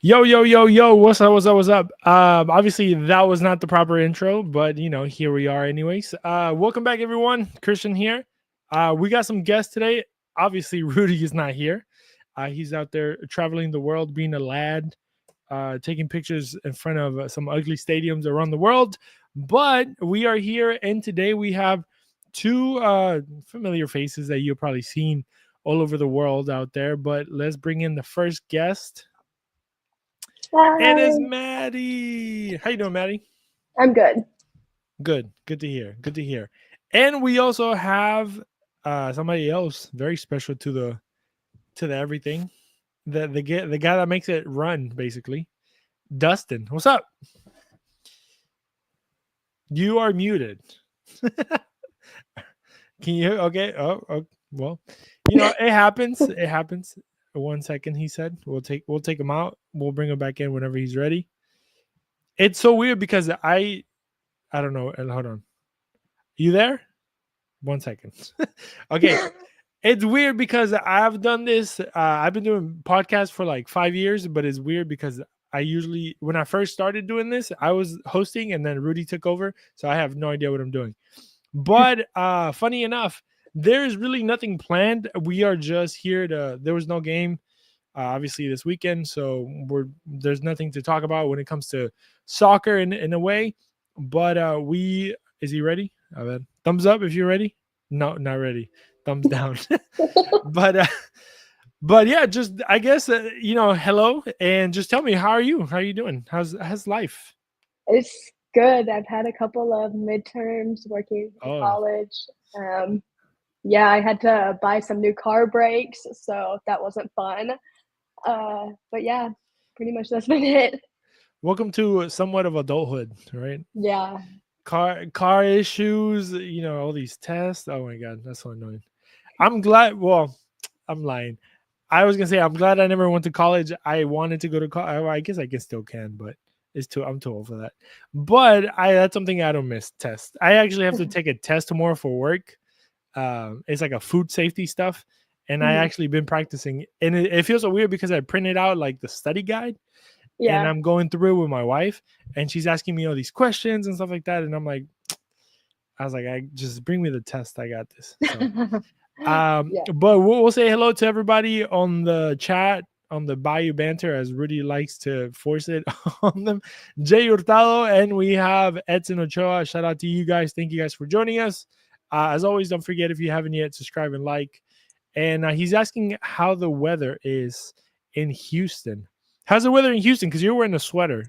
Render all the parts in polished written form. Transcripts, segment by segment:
Yo, yo, yo, yo, what's up, what's up, what's up? Obviously that was not the proper intro, but here we are anyways. Welcome back everyone. Christian here. We got some guests today. Obviously, Rudy is not here. He's out there traveling the world, being a lad, taking pictures in front of some ugly stadiums around the world. But we are here, and today we have two familiar faces that you've probably seen all over the world out there. But let's bring in the first guest. And Hi, it's Maddie. How you doing, Maddie? I'm good. Good. Good to hear. Good to hear. And we also have somebody else very special to the everything. The guy that makes it run, basically. Dustin. What's up? You are muted. Can you hear? Okay. Oh, well. It happens. It happens. 1 second, he said. We'll take him out. We'll bring him back in whenever he's ready. It's so weird because I don't know. Hold on. You there? 1 second. Okay. It's weird because I've done this. I've been doing podcasts for like 5 years, but it's weird because when I first started doing this, I was hosting and then Rudy took over. So I have no idea what I'm doing. But funny enough, there's really nothing planned. We are just here there was no game, obviously, this weekend. So there's nothing to talk about when it comes to soccer in a way. But is he ready? Thumbs up if you're ready. No, not ready. Thumbs down. but but yeah, just I guess hello, and just tell me, how are you? How are you doing? How's life? It's good. I've had a couple of midterms working in Oh, college. Um, yeah, I had to buy some new car brakes, so that wasn't fun. But yeah, pretty much that's been it. welcome to somewhat of adulthood, right? Yeah. Car issues, all these tests. Oh my god, that's so annoying. I'm glad. Well, I'm lying. I was gonna say I'm glad I never went to college. I wanted to go to college. I guess I can still can, but I'm too old for that. But that's something I don't miss. Test. I actually have to take a test tomorrow for work. It's like a food safety stuff, and I Mhm. actually been practicing. And it feels so weird because I printed out like the study guide, and Yeah. I'm going through it with my wife, and she's asking me all these questions and stuff like that, and I was like, I just bring me the test. I got this. So Yeah. but we'll say hello to everybody on the chat, on the Bayou Banter, as Rudy likes to force it on them. Jay Hurtado, and we have Edson Ochoa. Shout out to you guys. Thank you guys for joining us. As always, don't forget, if you haven't yet, subscribe and like. And he's asking how the weather is in Houston. How's the weather in Houston? Because you're wearing a sweater,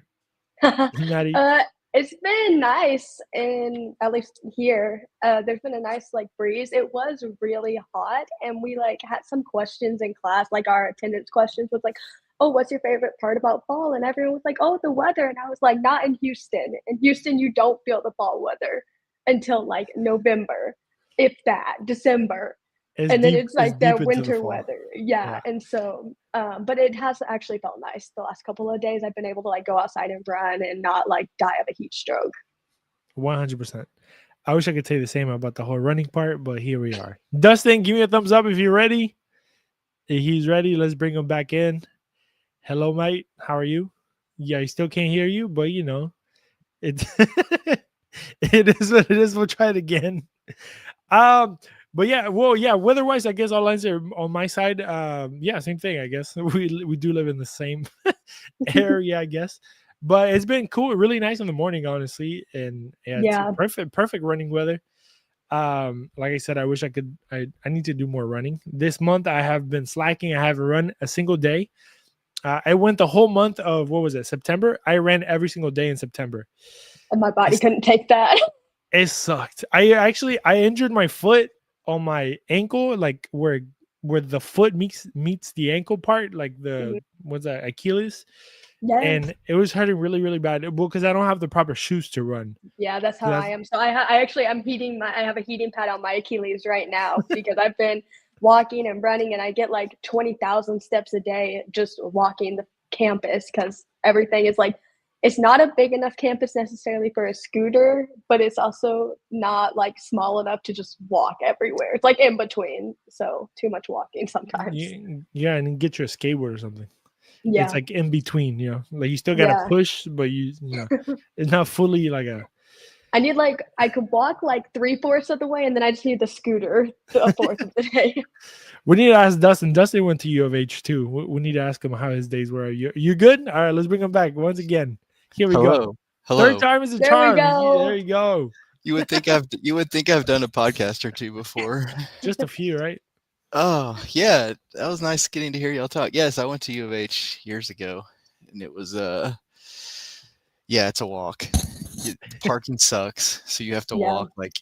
Maddie. uh, it's been nice in at least here. There's been a nice like breeze. It was really hot, and we like had some questions in class. Like our attendance questions was like, "Oh, what's your favorite part about fall?" And everyone was like, "Oh, the weather." And I was like, "Not in Houston. In Houston, you don't feel the fall weather until like November, if that, December." It's And then deep. it's It's like the deep into the winter fall. weather. Yeah. Yeah, And so, but it has actually felt nice the last couple of days. I've been able to like go outside and run and not like die of a heat stroke. 100%. I wish I could say the same about the whole running part, but here we are. Dustin, give me a thumbs up if you're ready. If he's ready, let's bring him back in. Hello, mate. How are you? Yeah, I still can't hear you, but it it is what it is. We'll try it again. Um, but yeah, well, yeah. Weather-wise, I guess all lines are on my side. Yeah, same thing. I guess we do live in the same area, I guess. But it's been cool, really nice in the morning, honestly, and yeah, it's Yeah. perfect running weather. Like I said, I wish I need to do more running this month. I have been slacking. I haven't run a single day. I went the whole month of, what was it, September. I ran every single day in September. And my body it's, couldn't take that. it sucked. I injured my foot on my ankle, like where the foot meets the ankle part, like Mhm. the, what's that, Achilles. Yes. And it was hurting really really bad, well, because I don't have the proper shoes to run. Yeah, that's how So I that's am. So I actually I have a heating pad on my Achilles right now because I've been walking and running and I get like 20,000 steps a day just walking the campus because everything is like it's not a big enough campus necessarily for a scooter, but it's also not like small enough to just walk everywhere. It's like in between. So too much walking sometimes. yeah, and get your skateboard or something. It's Yeah. like in between, like you still gotta Yeah. push, but it's not fully like a. I need I could walk like 3/4 of the way, and then I just need the scooter a fourth of the day. We need to ask Dustin. Dustin went to U of H too. We need to ask him how his days were. You good? All right, let's bring him back once again. Here we go. Hello. Third Hello. time is a There we charm. go. There you go. You would think I've done a podcast or two before. Just a few, right? Oh, yeah. That was nice getting to hear y'all talk. Yes, I went to U of H years ago, and it was yeah, it's a walk. Parking sucks, so you have to Yeah. walk like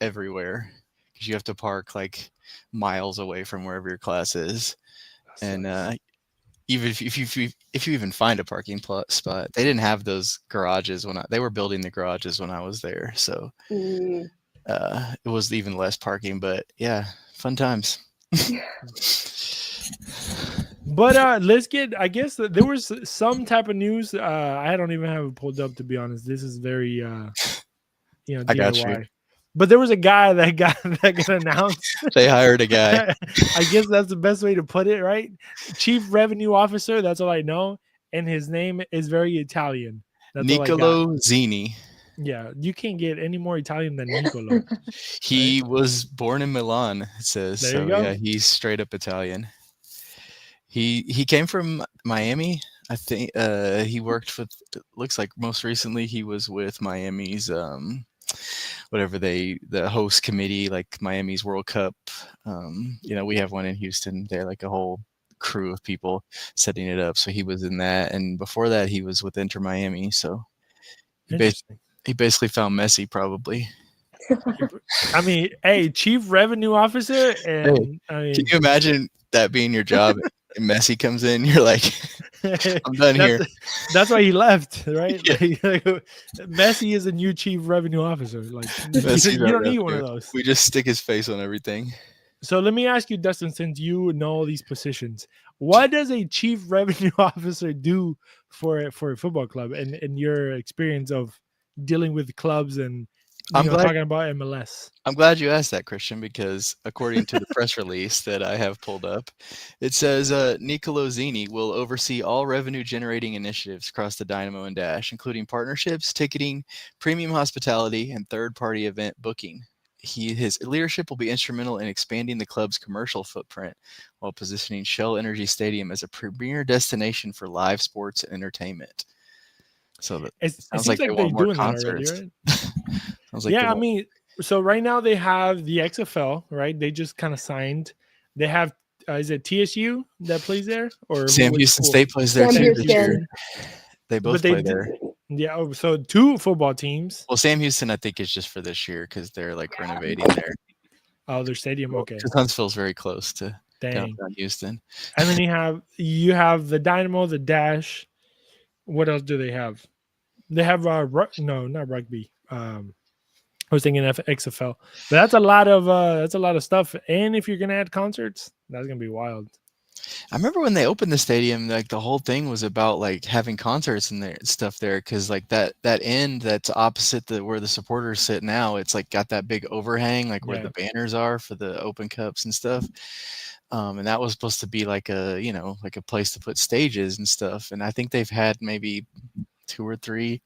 everywhere because you have to park like miles away from wherever your class is. And even if you even find a parking spot, they didn't have those garages when they were building the garages when I was there, so Mm. it was even less parking. But yeah, fun times. But let's get. I guess there was some type of news. I don't even have it pulled up, to be honest. This is very I got you. DIY. But there was a guy that got announced. They hired a guy. I guess that's the best way to put it, right? Chief Revenue Officer. That's all I know, and his name is very Italian. That's all I got. Niccolo Zini. Yeah, you can't get any more Italian than Niccolo. He was born in Milan, it says. There So you go. yeah, he's straight up Italian. He came from Miami. I think he worked with, looks like most recently he was with Miami's whatever the host committee, like Miami's World Cup. We have one in Houston. They're like a whole crew of people setting it up. So he was in that, and before that he was with Inter Miami. So he basically found Messi probably. I mean, hey, Chief Revenue Officer, and Can you imagine that being your job? And Messi comes in, you're like, I'm done here. That's why he left, right? Yeah. Like, Messi is a new Chief Revenue Officer. Like, Messi you don't need one of those. We just stick his face on everything. So let me ask you, Dustin, since you know all these positions, what does a Chief Revenue Officer do for a football club, and in your experience of dealing with clubs and talking about MLS? I'm glad you asked that, Christian, because according to the press release that I have pulled up, it says Niccolo Zini will oversee all revenue-generating initiatives across the Dynamo and Dash, including partnerships, ticketing, premium hospitality, and third-party event booking. His leadership will be instrumental in expanding the club's commercial footprint while positioning Shell Energy Stadium as a premier destination for live sports and entertainment. So it sounds like they want more concerts. Already, right? I mean, so right now they have the XFL, right? They just kind of signed. They have, is it TSU that plays there, or Sam Houston State plays there too this year? They both play there. Yeah, so 2 football teams. Well, Sam Houston, I think, is just for this year because they're like renovating there. Oh, their stadium. Okay, because Huntsville's very close to downtown Houston. And then you have the Dynamo, the Dash. What else do they have? They have no, not rugby. I was thinking XFL, but that's a lot of stuff. And if you're gonna add concerts, that's gonna be wild. I remember when they opened the stadium, like the whole thing was about like having concerts and stuff there, because like that end that's opposite where the supporters sit now, it's like got that big overhang, like where the banners are for the Open Cups and stuff. And that was supposed to be like a place to put stages and stuff. And I think they've had maybe 2 or 3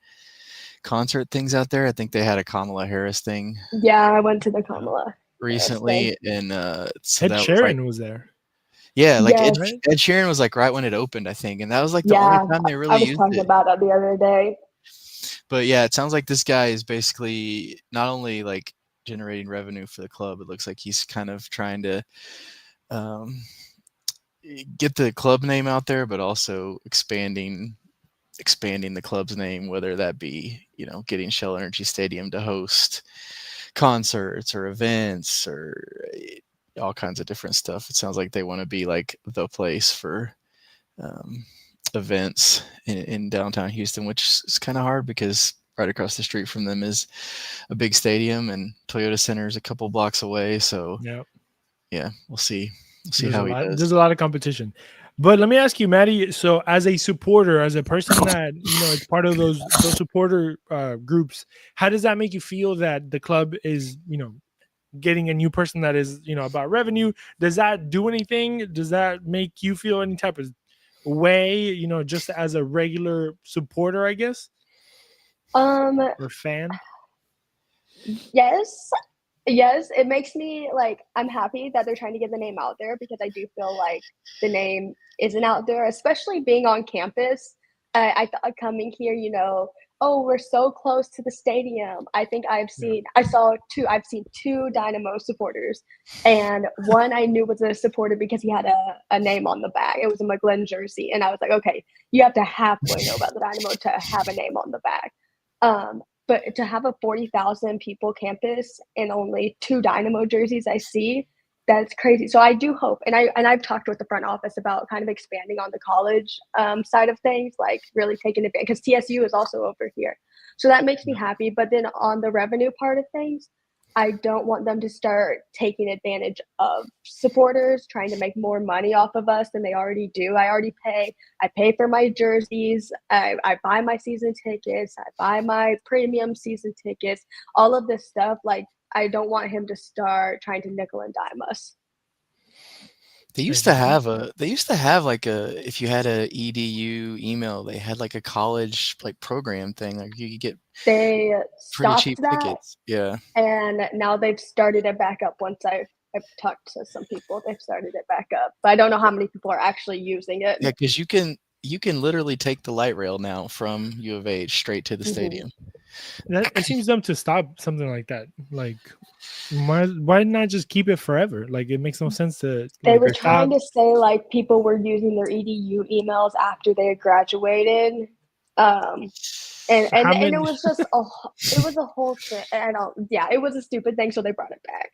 concert things out there. I think they had a Kamala Harris thing. Yeah, I went to the Kamala recently, and so Ed Sheeran was there. Yeah, like Ed Sheeran was like right when it opened, I think, and that was like the only time they really used it. I was talking about it the other day. But yeah, it sounds like this guy is basically not only like generating revenue for the club, it looks like he's kind of trying to get the club name out there, but also expanding the club's name, whether that be, getting Shell Energy Stadium to host concerts or events or all kinds of different stuff. It sounds like they want to be like the place for events in downtown Houston, which is kind of hard because right across the street from them is a big stadium and Toyota Center is a couple blocks away. So yeah, we'll see. How he does. There's a lot of competition. But let me ask you, Maddie, so as a supporter, as a person that, is part of those supporter groups, how does that make you feel that the club is, getting a new person that is, about revenue? Does that do anything? Does that make you feel any type of way, just as a regular supporter, I guess, or fan? Yes. Yes, it makes me like I'm happy that they're trying to get the name out there because I do feel like the name isn't out there, especially being on campus. I thought coming here, oh, we're so close to the stadium. I think I've seen two Dynamo supporters, and one I knew was a supporter because he had a name on the back. It was a McGlynn jersey, and I was like, okay, you have to halfway know about the Dynamo to have a name on the back. But to have a 40,000 people campus and only two Dynamo jerseys I see, that's crazy. So I do hope, and I've talked with the front office about kind of expanding on the college side of things, like really taking advantage, because TSU is also over here. So that makes me happy. But then on the revenue part of things, I don't want them to start taking advantage of supporters, trying to make more money off of us than they already do. I pay for my jerseys. I buy my season tickets. I buy my premium season tickets, all of this stuff. Like, I don't want him to start trying to nickel and dime us. They used to have like if you had a EDU email, they had like a college like program thing. Like you could get They pretty stopped cheap that, tickets. Yeah. and now they've started it back up. Once I've talked to some people, they've started it back up, but I don't know how many people are actually using it. Yeah, because you can literally take the light rail now from U of H straight to the stadium. It seems dumb to stop something like that. Like, why not just keep it forever? Like, it makes no sense to. They like, were or trying stop. to say like people were using their EDU emails after they had graduated, and How it many? was just a whole thing. It was a stupid thing, so they brought it back.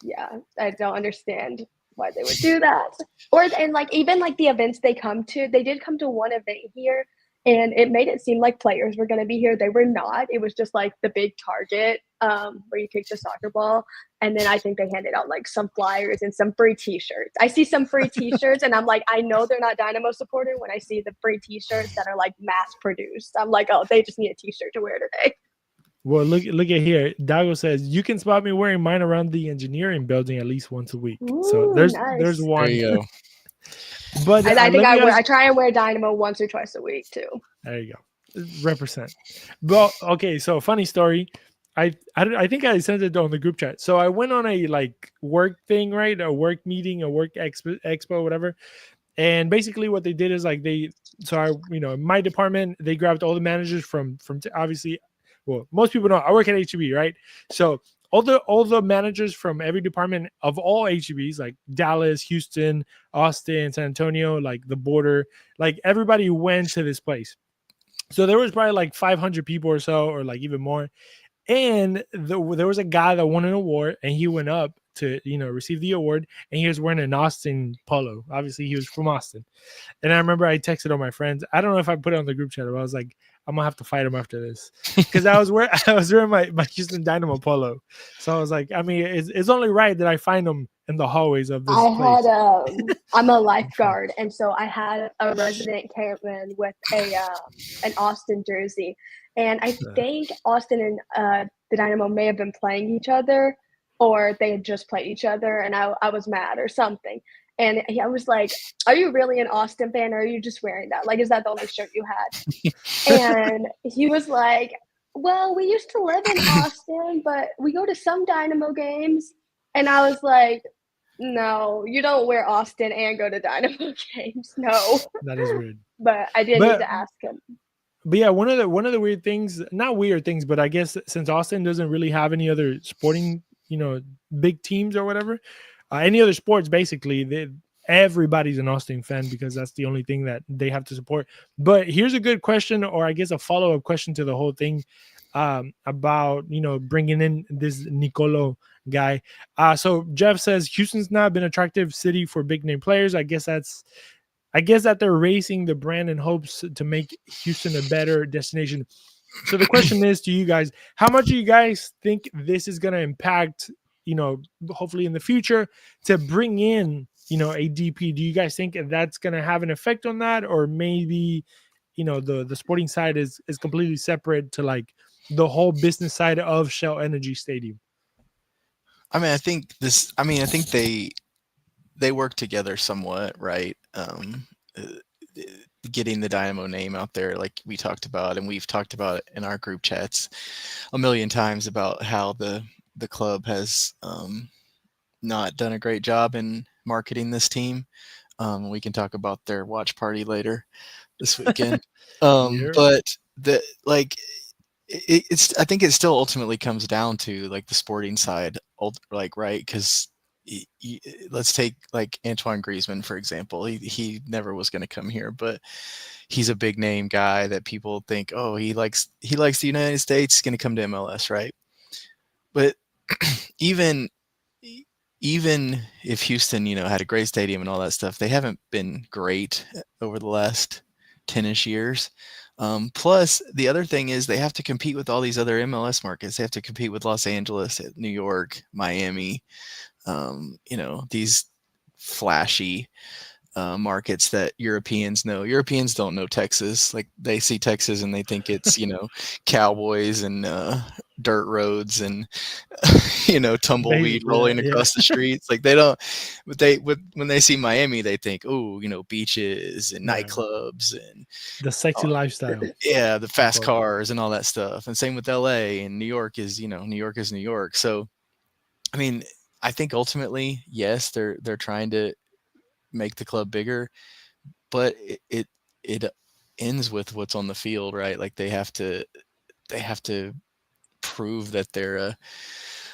Yeah, I don't understand why they would do that. And like even like the events they did come to one event here, and it made it seem like players were going to be here. They were not. It was just like the big target where you kick the soccer ball, and then I think they handed out like some flyers and some free T-shirts. I see some free T-shirts, and I'm like, I know they're not Dynamo supporter when I see the free T-shirts that are like mass produced. I'm like, oh, they just need a T-shirt to wear today. Well, look at here. Dago says you can spot me wearing mine around the engineering building at least once a week. So Ooh, there's nice. one. There you go. But I think let me I try and wear Dynamo once or twice a week too. There you go. Represent. Well, okay. So funny story. I think I sent it on the group chat. So I went on a like work thing, right? A work meeting, a work expo, whatever. And basically what they did is like my department, they grabbed all the managers from obviously, well, most people know I work at HEB, right? So all the managers from every department of all HEBs, like Dallas, Houston, Austin, San Antonio, like the border, like everybody went to this place. So there was probably like 500 people or so, or like even more. And there was a guy that won an award, and he went up to receive the award, and he was wearing an Austin polo. Obviously, he was from Austin. And I remember I texted all my friends. I don't know if I put it on the group chat, but I was like, I'm gonna have to fight him after this because I was wearing my Houston Dynamo polo. So I was like, I mean, it's only right that I find him in the hallways of this place. I'm a lifeguard, and so I had a resident cameraman with an Austin jersey, and I think Austin and the Dynamo may have been playing each other, or they had just played each other, and I was mad or something. And I was like, are you really an Austin fan, or are you just wearing that? Like, is that the only shirt you had? And he was like, well, we used to live in Austin, but we go to some Dynamo games. And I was like, no, you don't wear Austin and go to Dynamo games. No. That is weird. But I did need to ask him. But yeah, one of the weird things, not weird things, but I guess since Austin doesn't really have any other sporting, big teams or whatever, any other sports, basically, everybody's an Austin fan because that's the only thing that they have to support. But here's a good question, or I guess a follow-up question to the whole thing about, bringing in this Nicolo guy. So Jeff says Houston's not been an attractive city for big name players. I guess that they're raising the brand in hopes to make Houston a better destination. So the question is to you guys, how much do you guys think this is going to impact, hopefully in the future, to bring in, a DP? Do you guys think that's going to have an effect on that? Or maybe, the sporting side is completely separate to like the whole business side of Shell Energy Stadium? I think they work together somewhat, right? um, uh, getting the Dynamo name out there, like we talked about, and we've talked about it in our group chats a million times about how the club has not done a great job in marketing this team. We can talk about their watch party later this weekend. Yeah. But it's I think it still ultimately comes down to like the sporting side, like, right? Because let's take like Antoine Griezmann, for example. He never was going to come here, but he's a big name guy that people think, oh, he likes the United States, he's going to come to MLS, right? But even even if Houston, had a great stadium and all that stuff, they haven't been great over the last 10-ish years. Plus, the other thing is they have to compete with all these other MLS markets. They have to compete with Los Angeles, New York, Miami, these flashy markets that Europeans know. Europeans don't know Texas. Like, they see Texas and they think it's, cowboys and dirt roads and tumbleweed Basically, rolling yeah. across the streets. Like, they don't, but when they see Miami, they think, oh, beaches and Yeah. nightclubs and The sexy lifestyle. yeah, the fast cars and all that stuff. And same with LA, and New York is New York is New York. So I mean, I think ultimately, yes, they're trying to make the club bigger, but it ends with what's on the field, right? Like, they have to prove that they're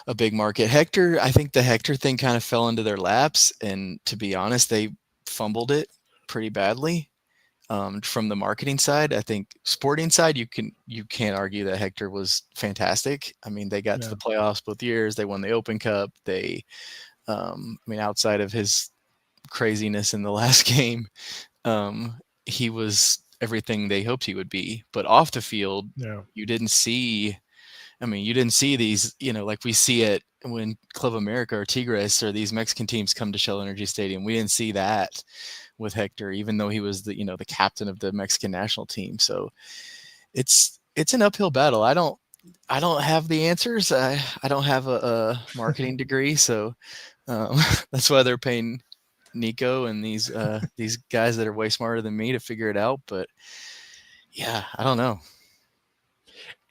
a big market. I think the Hector thing kind of fell into their laps, and to be honest, they fumbled it pretty badly. From the marketing side, I think sporting side, you can't argue that Hector was fantastic. I mean, they got to the playoffs both years. They won the Open Cup. They, outside of his craziness in the last game, he was everything they hoped he would be. But off the field, you didn't see. You didn't see these, like we see it when Club America or Tigres or these Mexican teams come to Shell Energy Stadium. We didn't see that with Hector, even though he was the captain of the Mexican national team. So it's an uphill battle. I don't have the answers. I don't have a marketing degree, so that's why they're paying Nico and these guys that are way smarter than me to figure it out. But yeah, I don't know.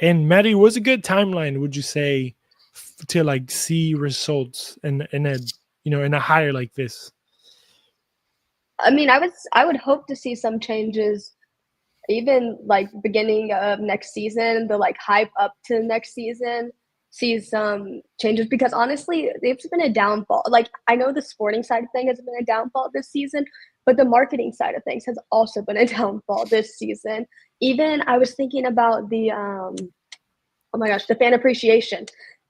And Maddie, what's a good timeline, would you say, to like see results in a hire like this? I mean, I would hope to see some changes, even like beginning of next season, the like hype up to next season, see some changes, because honestly, it's been a downfall. Like, I know the sporting side of things has been a downfall this season, but the marketing side of things has also been a downfall this season. Even I was thinking about the oh my gosh, the fan appreciation.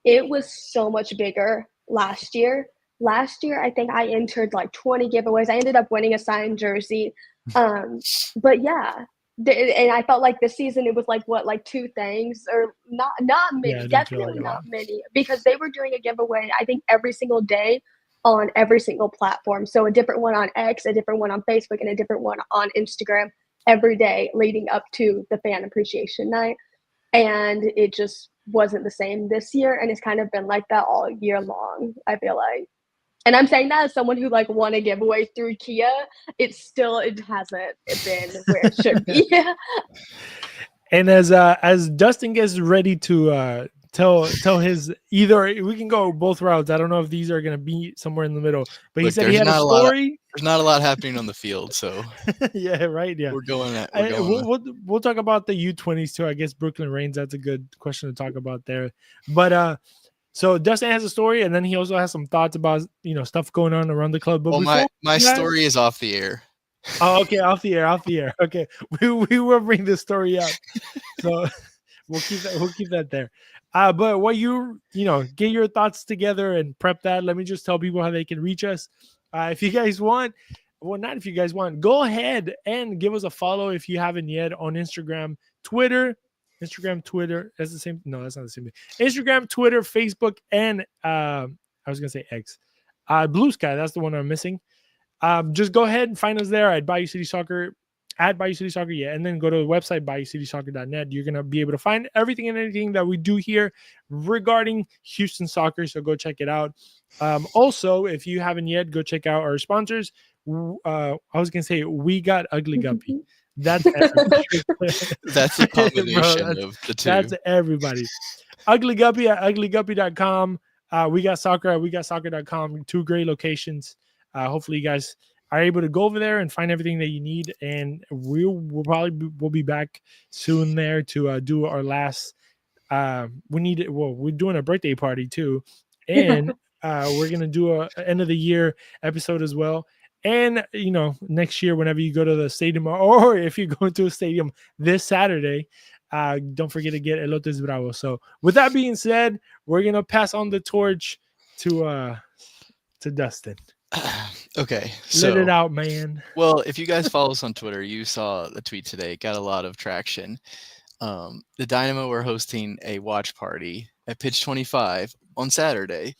It was so much bigger last year. Last year, I think I entered like 20 giveaways. I ended up winning a signed jersey. But yeah, and I felt like this season it was like two things, or not many, definitely not many, because they were doing a giveaway, I think, every single day on every single platform. So a different one on X, a different one on Facebook, and a different one on Instagram every day leading up to the fan appreciation night. And it just wasn't the same this year, and it's kind of been like that all year long, I feel like. And I'm saying that as someone who like won a giveaway through Kia. It hasn't been where it should be. And as Dustin gets ready to tell his, either we can go both routes. I don't know if these are going to be somewhere in the middle, but he said he had a story. There's not a lot happening on the field, so yeah, right. Yeah, we'll talk about the U20s too. I guess Brooklyn Reigns. That's a good question to talk about there. But so Dustin has a story, and then he also has some thoughts about stuff going on around the club. But my story is off the air. Oh, okay, off the air. Okay, we will bring the story up. So we'll keep that there. But what get your thoughts together and prep that. Let me just tell people how they can reach us. If you guys want, not if you guys want, go ahead and give us a follow if you haven't yet on Instagram, Twitter. That's the same. No, that's not the same thing. Instagram, Twitter, Facebook, and I was gonna say X. Blue Sky. That's the one I'm missing. Just go ahead and find us there at Bayou City Soccer, yeah, and then go to the website BayouCitySoccer.net. You're gonna be able to find everything and anything that we do here regarding Houston soccer. So go check it out. Also, if you haven't yet, go check out our sponsors. I was gonna say we got Ugly Guppy. That's everybody. That's a combination Bro, of the two. that's everybody. Ugly Guppy at uglyguppy.com. We got soccer at wegotsoccer.com. 2 great locations. Hopefully you guys are able to go over there and find everything that you need. And we'll be back soon there to do our last. We're doing a birthday party too, and we're gonna do a end of the year episode as well. And next year, whenever you go to the stadium, or if you go to a stadium this Saturday, don't forget to get Elotes Bravo. So with that being said, we're gonna pass on the torch to Dustin. Okay, Let it out, man. Well, if you guys follow us on Twitter, you saw the tweet today. It got a lot of traction. The Dynamo are hosting a watch party at Pitch 25 on Saturday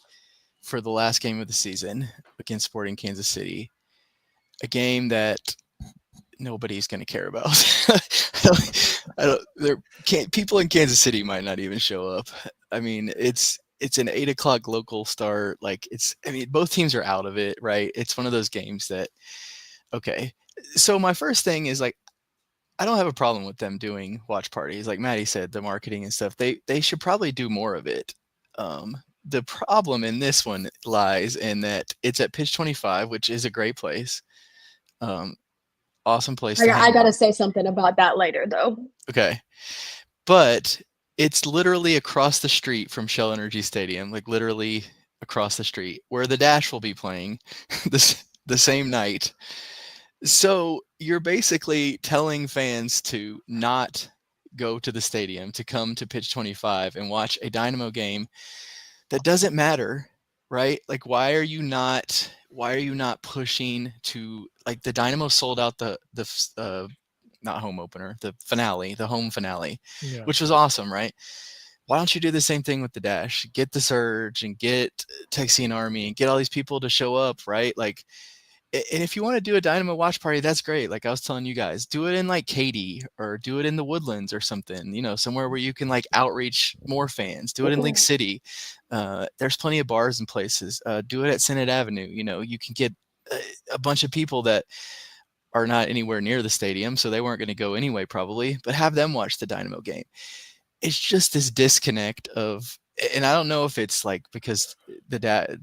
for the last game of the season against Sporting Kansas City, a game that nobody's going to care about. People in Kansas City might not even show up. I mean, it's an 8:00 local start. Both teams are out of it, right? It's one of those games that, okay. So my first thing is I don't have a problem with them doing watch parties. Like Maddie said, the marketing and stuff, they should probably do more of it. The problem in this one lies in that it's at Pitch 25, which is a great place. Awesome place. I got to say something about that later, though. Okay. But it's literally across the street from Shell Energy Stadium, like literally across the street, where the Dash will be playing the same night. So you're basically telling fans to not go to the stadium, to come to Pitch 25 and watch a Dynamo game that doesn't matter, right? Like, why are you not pushing to, like, the Dynamo sold out the not home opener, the home finale, yeah, which was awesome, right? Why don't you do the same thing with the Dash? Get the Surge and get Texian Army and get all these people to show up, right? Like, and if you want to do a Dynamo watch party, that's great. Like I was telling you guys, do it in like Katy or do it in the Woodlands or something, somewhere where you can like outreach more fans. Do it in Lake City. There's plenty of bars and places. Do it at Senate Avenue. You can get a bunch of people that are not anywhere near the stadium, so they weren't going to go anyway probably, but have them watch the Dynamo game. It's just this disconnect of, and I don't know if it's like because the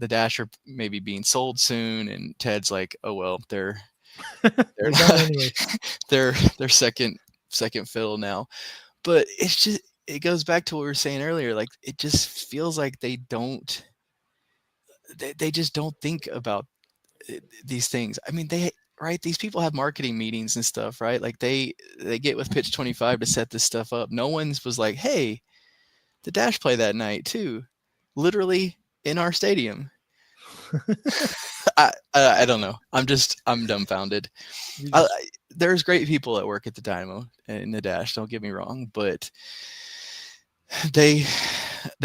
Dash are maybe being sold soon, and Ted's like, oh well, they're anyway. they're second fiddle now. But it goes back to what we were saying earlier. Like it just feels like they just don't think about these things. I mean, these people have marketing meetings and stuff, right? Like they get with Pitch 25 to set this stuff up. No one's was like, hey, the Dash play that night too, literally in our stadium. I don't know. I'm dumbfounded. There's great people that work at the Dynamo and the Dash. Don't get me wrong, but they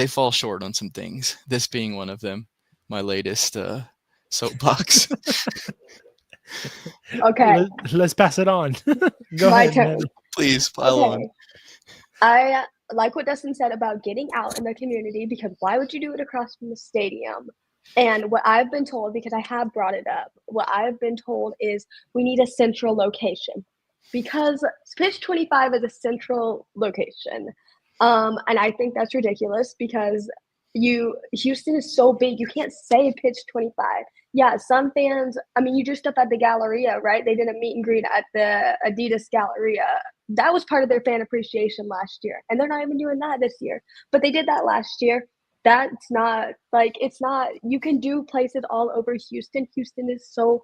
fall short on some things. This being one of them. My latest soapbox. Okay. Let's pass it on. Go My ahead. turn. Please pile on. I like what Dustin said about getting out in the community, because why would you do it across from the stadium? And what I've been told, because I have brought it up, what I've been told is we need a central location, because Pitch 25 is a central location. And I think that's ridiculous because Houston is so big. You can't say Pitch 25. Yeah, some fans, you just up at the Galleria, right? They did a meet and greet at the Adidas Galleria. That was part of their fan appreciation last year. And they're not even doing that this year. But they did that last year. That's not, it's not, you can do places all over Houston. Houston is so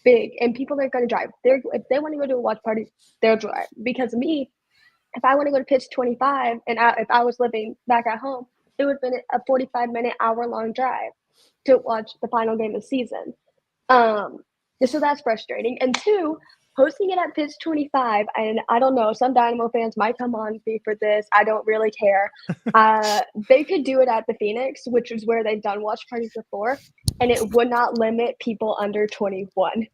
big, and people are going to drive. If they want to go to a watch party, they'll drive. Because me, if I want to go to Pitch 25, and if I was living back at home, it would have been a 45-minute, hour-long drive to watch the final game of the season. So that's frustrating. And two, hosting it at Pitch 25, and I don't know, some Dynamo fans might come on me for this. I don't really care. They could do it at the Phoenix, which is where they've done watch parties before, and it would not limit people under 21.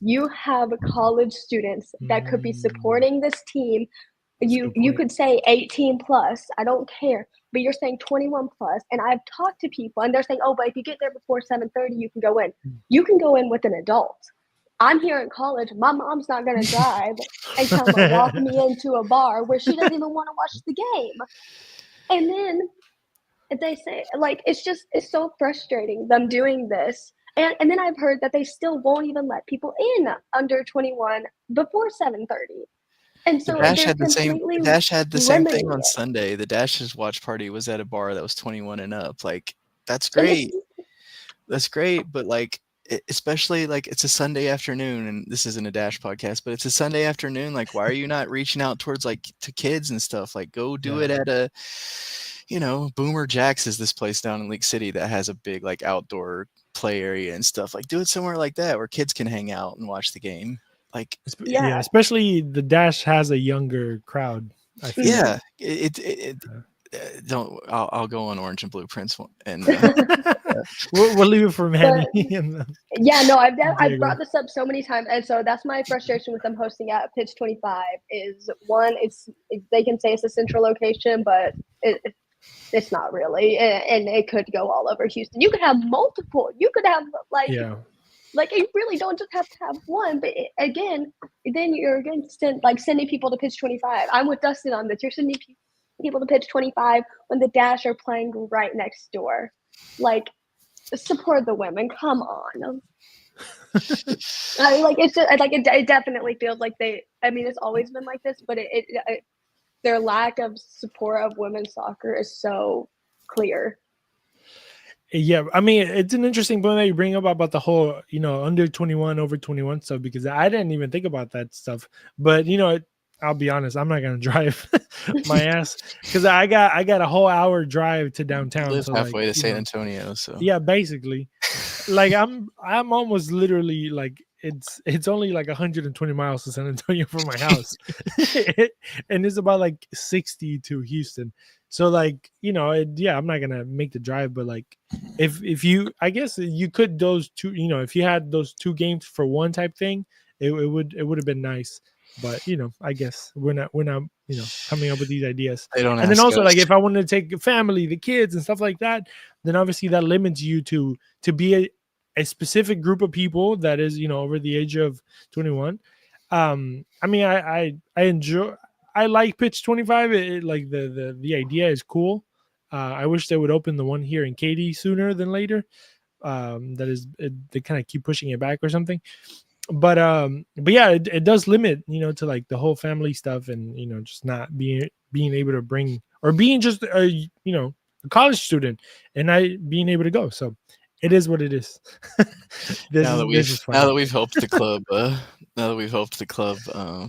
You have college students that could be supporting this team. You could say 18 plus. I don't care. But you're saying 21 plus. And I've talked to people, and they're saying, oh, but if you get there before 7:30, you can go in. You can go in with an adult. I'm here in college. My mom's not going to drive and come walk me into a bar where she doesn't even want to watch the game. And then they say, like, it's so frustrating them doing this. And then I've heard that they still won't even let people in under 21 before 7:30. And so The they're The completely Dash had the same thing limiting on it. Sunday. The Dash's watch party was at a bar that was 21 and up. Like, that's And it's great. That's great, but like, especially like it's a Sunday afternoon, and this isn't a Dash podcast, but it's a Sunday afternoon. Like, why are you not reaching out towards like to kids and stuff? Like, go do it at a, Boomer Jacks is this place down in League City that has a big like outdoor play area and stuff. Like, do it somewhere like that where kids can hang out and watch the game. Like, yeah, especially the Dash has a younger crowd. I feel. yeah, I'll go on Orange and Blue Prince and we'll leave it for Manny. Yeah, no, I've brought this up so many times, and so that's my frustration with them hosting at Pitch 25. Is one, they can say it's a central location, but it's not really, and it could go all over Houston. You could have multiple. You could have like you really don't just have to have one. But again, then you're against sending people to Pitch 25. I'm with Dustin on this. You're sending people to Pitch 25 when the Dash are playing right next door. Like, support the women. Come on. It's just like it definitely feels like it's always been like this, but their lack of support of women's soccer is so clear. Yeah, I mean, it's an interesting point that you bring up about the whole, under 21, over 21 stuff, because I didn't even think about that stuff. But I'll be honest, I'm not gonna drive my ass because I got a whole hour drive to downtown. Live so halfway to San Antonio. So yeah, basically, like I'm almost literally like it's only like 120 miles to San Antonio from my house, and it's about like 60 to Houston. So like I'm not gonna make the drive, but like if you, I guess you could those two, if you had those two games for one type thing, it would have been nice. But I guess we're not coming up with these ideas. And then also like if I wanted to take family, the kids and stuff like that, then obviously that limits you to be a specific group of people that is over the age of 21. I mean I enjoy, I like Pitch 25. Like the idea is cool. I wish they would open the one here in Katy sooner than later. They kind of keep pushing it back or something. But yeah, it does limit, to like the whole family stuff and, just not being able to bring, or being just a college student and not being able to go. So it is what it is. Now that we've helped the club,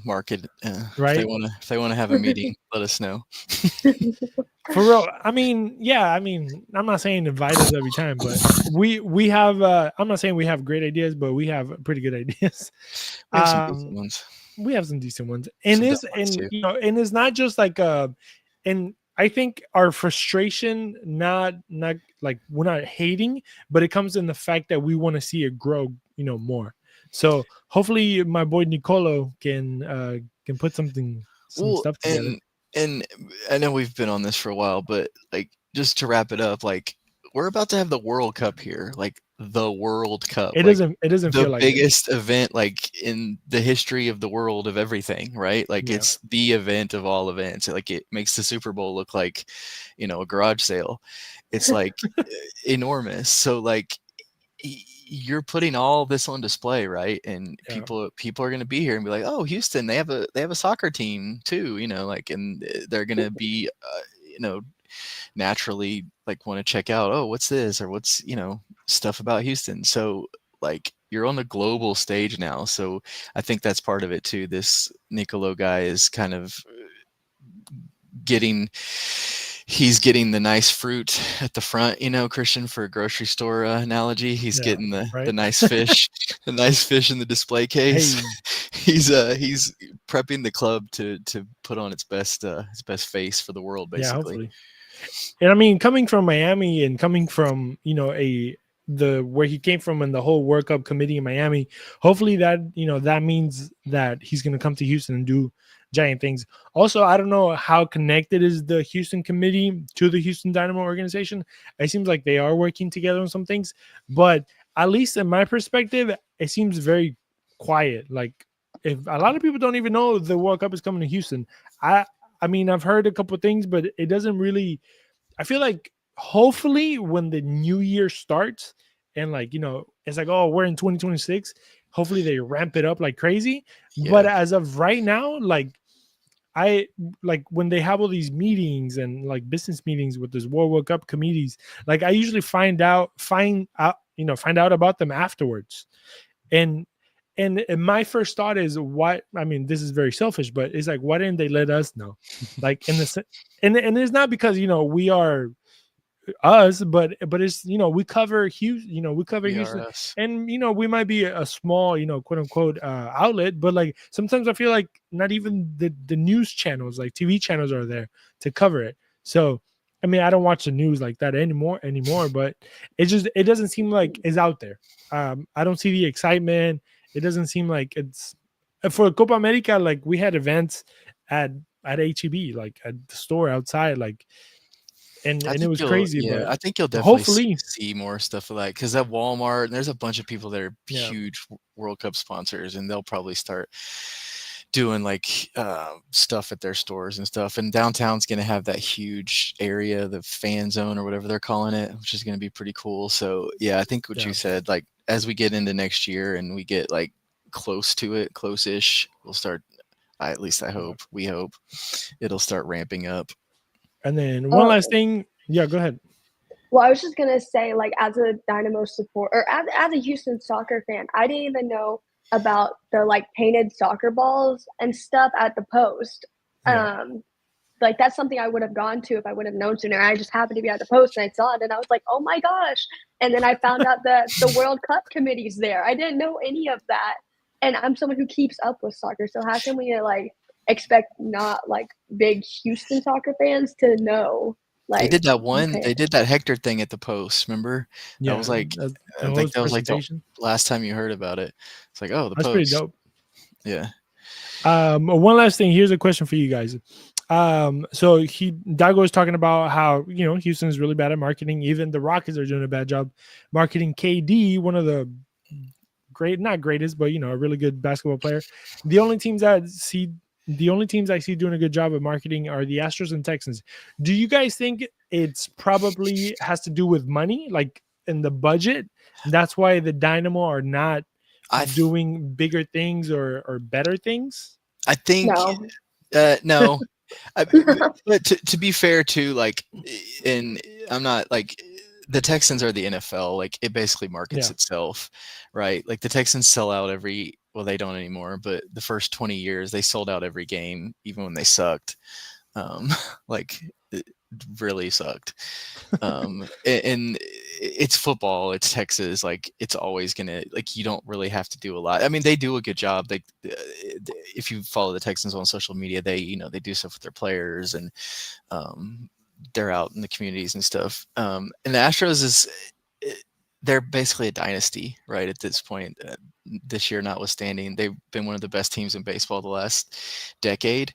market, right? If they want to have a meeting, let us know. For real. I mean, yeah, I'm not saying invite us every time, but we have I'm not saying we have great ideas, but we have pretty good ideas. We have some decent ones. We have some decent ones. And it's not just like and I think our frustration, not like we're not hating, but it comes in the fact that we want to see it grow, more. So hopefully my boy Nicolo can put some stuff together. And I know we've been on this for a while, but like just to wrap it up, like we're about to have the World Cup here, like the World Cup. It doesn't feel like the biggest event like in the history of the world of everything, right? Like it's the event of all events. Like it makes the Super Bowl look like, a garage sale. It's like enormous. So like you're putting all this on display, right? And people are going to be here and be like, oh, Houston, they have a soccer team too, and they're going to be, naturally like want to check out, oh, what's this or what's, stuff about Houston. So like you're on the global stage now. So I think that's part of it too. This Nicolo guy is kind of he's getting the nice fruit at the front, Christian, for a grocery store analogy. He's getting the nice fish, the nice fish in the display case. Hey. He's prepping the club to put on its best face for the world, basically. Yeah, hopefully. And I mean, coming from Miami and coming from, where he came from and the whole World Cup committee in Miami, hopefully that, that means that he's going to come to Houston and do giant things. Also, I don't know how connected is the Houston committee to the Houston Dynamo organization. It seems like they are working together on some things, but at least in my perspective, it seems very quiet. Like if a lot of people don't even know the World Cup is coming to Houston. I mean, I've heard a couple of things, but it doesn't really. I feel like hopefully when the new year starts and like it's like, oh, we're in 2026. Hopefully they ramp it up like crazy. But Yeah. as of right now, like I like when they have all these meetings and like business meetings with this World Cup committees, like I usually find out about them afterwards. And and my first thought is, what I mean, this is very selfish, but it's like, why didn't they let us know? Like and it's not because we are us, but it's we cover Houston, we cover Houston, ERS. and we might be a small quote unquote outlet, but like sometimes I feel like not even the news channels, like TV channels, are there to cover it. So I mean, I don't watch the news like that anymore, but it doesn't seem like it's out there. I don't see the excitement. It doesn't seem like it's for Copa America. Like we had events at HEB, like at the store outside, like and I it think was crazy, yeah, but I think you'll definitely hopefully, see more stuff like, because at Walmart, there's a bunch of people that are yeah, huge World Cup sponsors, and they'll probably start doing like stuff at their stores and stuff. And downtown's going to have that huge area, the fan zone or whatever they're calling it, which is going to be pretty cool. So yeah, I think what yeah. you said, like as we get into next year and we get like close to it, close-ish, we'll start. At least we hope it'll start ramping up. And then one Oh, last thing, yeah, go ahead. well, I was just gonna say, like, as a Dynamo support or as a Houston soccer fan, I didn't even know about the like painted soccer balls and stuff at the post. Yeah. Like that's something I would have gone to if I would have known sooner. I just happened to be at the post and I saw it and I was like, oh my gosh. And then I found out that the World Cup committee's there. I didn't know any of that. And I'm someone who keeps up with soccer. So how can we like expect not like big Houston soccer fans to know? They Like, did that one. okay. They did that Hector thing at the post. Remember? That Yeah, was like, the I think host that was like the presentation. last time you heard about it. It's like, oh, the That's pretty post. dope. Yeah. One last thing. Here's a question for you guys. So Dago was talking about how Houston is really bad at marketing. Even the Rockets are doing a bad job marketing KD, one of the not greatest, but a really good basketball player. The only teams I see doing a good job of marketing are the Astros and Texans. Do you guys think it's probably has to do with money, like in the budget? That's why the Dynamo are not I doing bigger things or better things? I think No. no. But to be fair too, like, and I'm not like, the Texans are the NFL. Like it basically markets Yeah. itself, right? Like the Texans sell out well, they don't anymore, but the first 20 years they sold out every game, even when they sucked. Like it really sucked. And it's football, it's Texas, like it's always gonna, like, you don't really have to do a lot. I mean, they do a good job. They if you follow the Texans on social media, they they do stuff with their players, and they're out in the communities and stuff. And the Astros they're basically a dynasty, right? At this point, this year notwithstanding, they've been one of the best teams in baseball the last decade.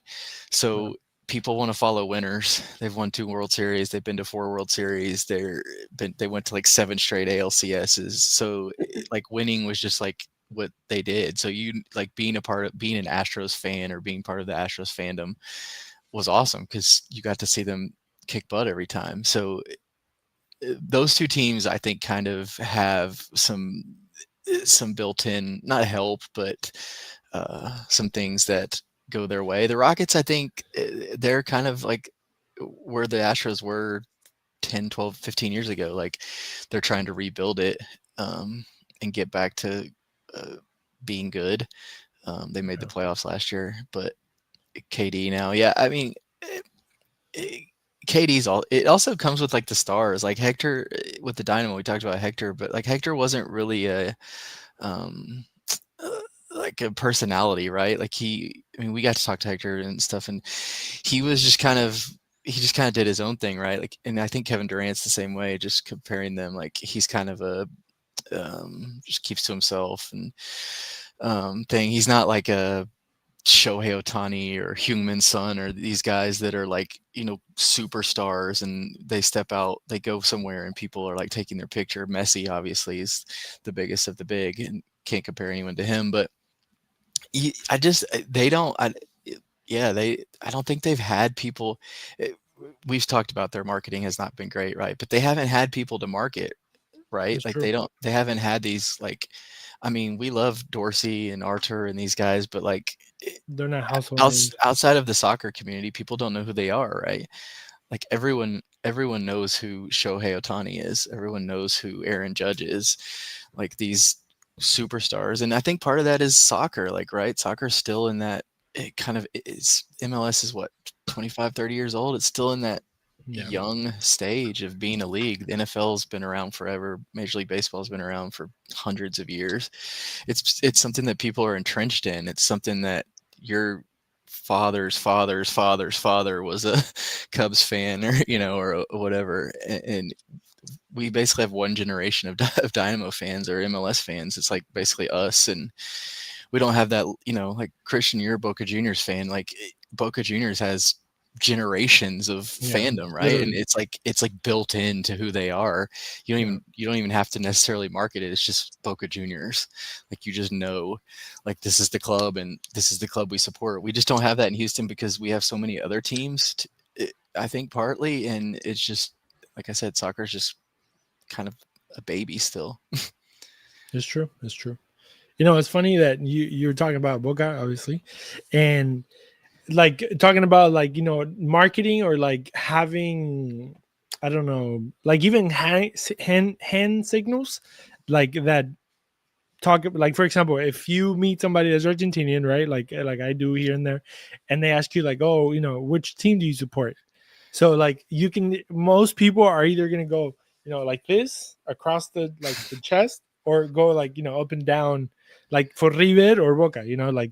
So people want to follow winners. They've won 2 World Series. They've been to 4 World Series. They went to like 7 straight ALCSs. So like winning was just like what they did. So you like being an Astros fan or being part of the Astros fandom was awesome because you got to see them kick butt every time. So those 2 teams, I think, kind of have some built-in, not help, but some things that go their way. The Rockets, I think, they're kind of like where the Astros were 10, 12, 15 years ago. Like they're trying to rebuild it and get back to being good. They made the playoffs last year, but KD now, yeah, I mean, KD's it also comes with like the stars, like Hector with the Dynamo. We talked about Hector, but like Hector wasn't really like a personality, right? Like I mean, we got to talk to Hector and stuff, and he just kind of did his own thing, right? Like, and I think Kevin Durant's the same way. Just comparing them, like he's kind of a just keeps to himself and thing. He's not like a Shohei Ohtani or Heung-min Son or these guys that are like, superstars, and they step out, they go somewhere and people are like taking their picture. Messi obviously is the biggest of the big and can't compare anyone to him, but I just they don't. Yeah, I don't think they've had people. eh, We've talked about their marketing has not been great, right? But they haven't had people to market, right? It's Like true. they haven't had these like. I mean, we love Dorsey and Arthur and these guys, but like They're not household names. outside of the soccer community, people don't know who they are, right? Like everyone knows who Shohei Ohtani is. Everyone knows who Aaron Judge is. Like these superstars, and I think part of that is soccer. Like right, soccer's still in that. It kind of is. MLS is what 25, 30 years old. It's still in that Yeah. young stage of being a league. The NFL's been around forever. Major League Baseball's been around for hundreds of years. It's something that people are entrenched in. It's something that your father's father was a Cubs fan, or or whatever, and we basically have one generation of Dynamo fans or MLS fans. It's like basically us, and we don't have that. Like Christian, you're a Boca Juniors fan. Like Boca Juniors has generations of Yeah. fandom, right? And Literally. it's like built into who they are. Yeah. You don't even have to necessarily market it. It's just Boca Juniors. Like you just know, like this is the club and this is the club we support. We just don't have that in Houston because we have so many other teams. I think partly, and it's just like I said, soccer is just kind of a baby still. It's true. It's true. You know, it's funny that you're talking about Boca, obviously, and like talking about like marketing or like having, I don't know, like even hand signals like that. Talk like, for example, if you meet somebody that's Argentinian, right, like I do here and there, and they ask you like, oh, which team do you support? So like you can, most people are either gonna go, like this across the like the chest, or go like, up and down, like for River or Boca, like,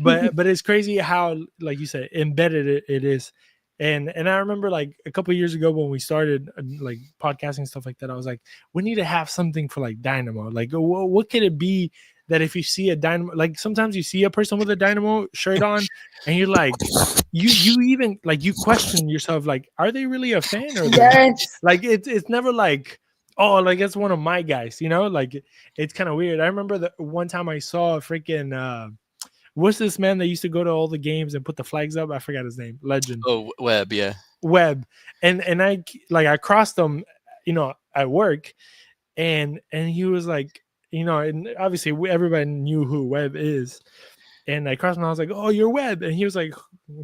but it's crazy how, like you said, embedded it is. And I remember like a couple of years ago when we started like podcasting stuff like that, I was like, we need to have something for like Dynamo. Like, what could it be that if you see a Dynamo, like sometimes you see a person with a Dynamo shirt on, and you're like, you even like you question yourself, like, are they really a fan or they're not? Yes. Like it's never like, oh, like that's one of my guys, like it's kind of weird. I remember the one time I saw a freaking what's this man that used to go to all the games and put the flags up? I forgot his name. Legend. Oh, Webb, yeah. Webb. And I crossed him, at work, and he was like, and obviously everybody knew who Webb is. And I crossed him, and I was like, "Oh, you're Webb," and he was like,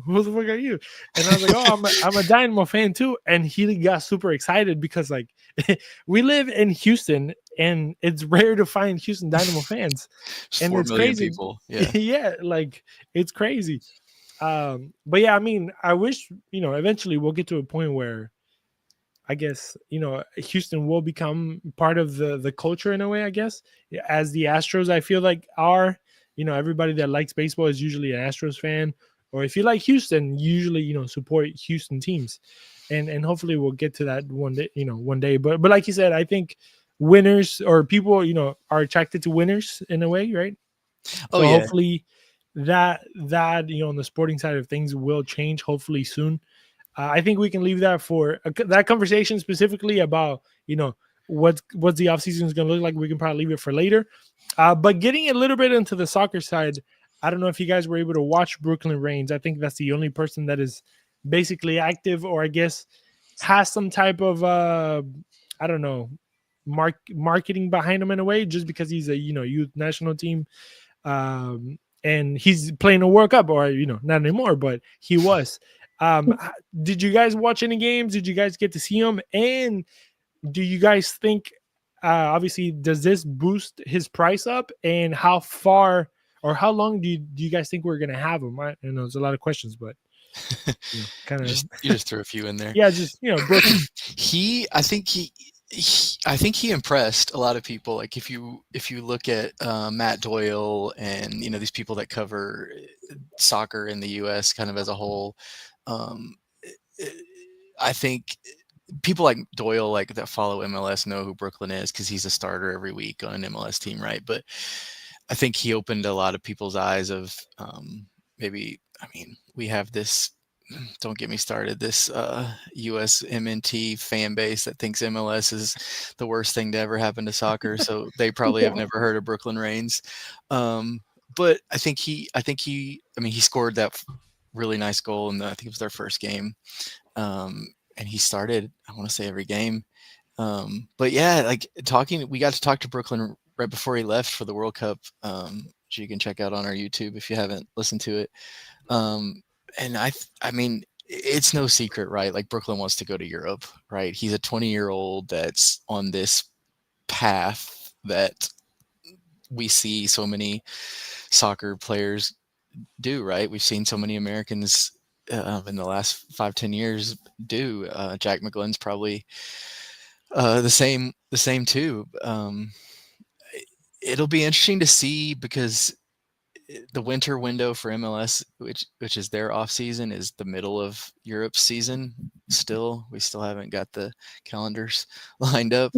"Who the fuck are you?" And I was like, "Oh, I'm a Dynamo fan too." And he got super excited because like we live in Houston, and it's rare to find Houston Dynamo fans, Just and 4 it's million crazy. people. Yeah. Yeah, like it's crazy. But yeah, I mean, I wish eventually we'll get to a point where I guess Houston will become part of the culture in a way. I guess, as the Astros, I feel like are. Everybody that likes baseball is usually an Astros fan, or if you like Houston, usually support Houston teams, and hopefully we'll get to that one day. One day. But like you said, I think winners or people are attracted to winners in a way, right? Oh So yeah. hopefully that on the sporting side of things will change hopefully soon. I think we can leave that for that conversation specifically about what's the offseason is going to look like. We can probably leave it for later. But getting a little bit into the soccer side, I don't know if you guys were able to watch Brooklyn Reigns. I think that's the only person that is basically active, or I guess has some type of I don't know, marketing behind him in a way, just because he's a youth national team, and he's playing a World Cup, or not anymore, but he was. Did you guys watch any games? Did you guys get to see him? And do you guys think, obviously, does this boost his price up? And how far or how long do you guys think we're gonna have him? I know there's a lot of questions, but kind of You just threw a few in there. yeah, just Brooklyn. I think he impressed a lot of people. Like if you look at Matt Doyle and these people that cover soccer in the U.S. kind of as a whole, I think people like Doyle, like that follow MLS, know who Brooklyn is because he's a starter every week on an MLS team, right? But I think he opened a lot of people's eyes of maybe. I mean, we have this. Don't get me started. This US MNT fan base that thinks MLS is the worst thing to ever happen to soccer. So they probably have Yeah. never heard of Brooklyn Reigns. but I think he, I mean, he scored that really nice goal, and I think it was their first game. And he started, I want to say, every game. But yeah, like we got to talk to Brooklyn right before he left for the World Cup, which you can check out on our YouTube if you haven't listened to it. And I mean, it's no secret, right? Like Brooklyn wants to go to Europe, right? He's a 20-year-old that's on this path that we see so many soccer players do, right? We've seen so many Americans in the last 5-10 years do. Jack McGlynn's probably the same too. It'll be interesting to see because the winter window for MLS, which is their off season, is the middle of Europe's season. We still haven't got the calendars lined up.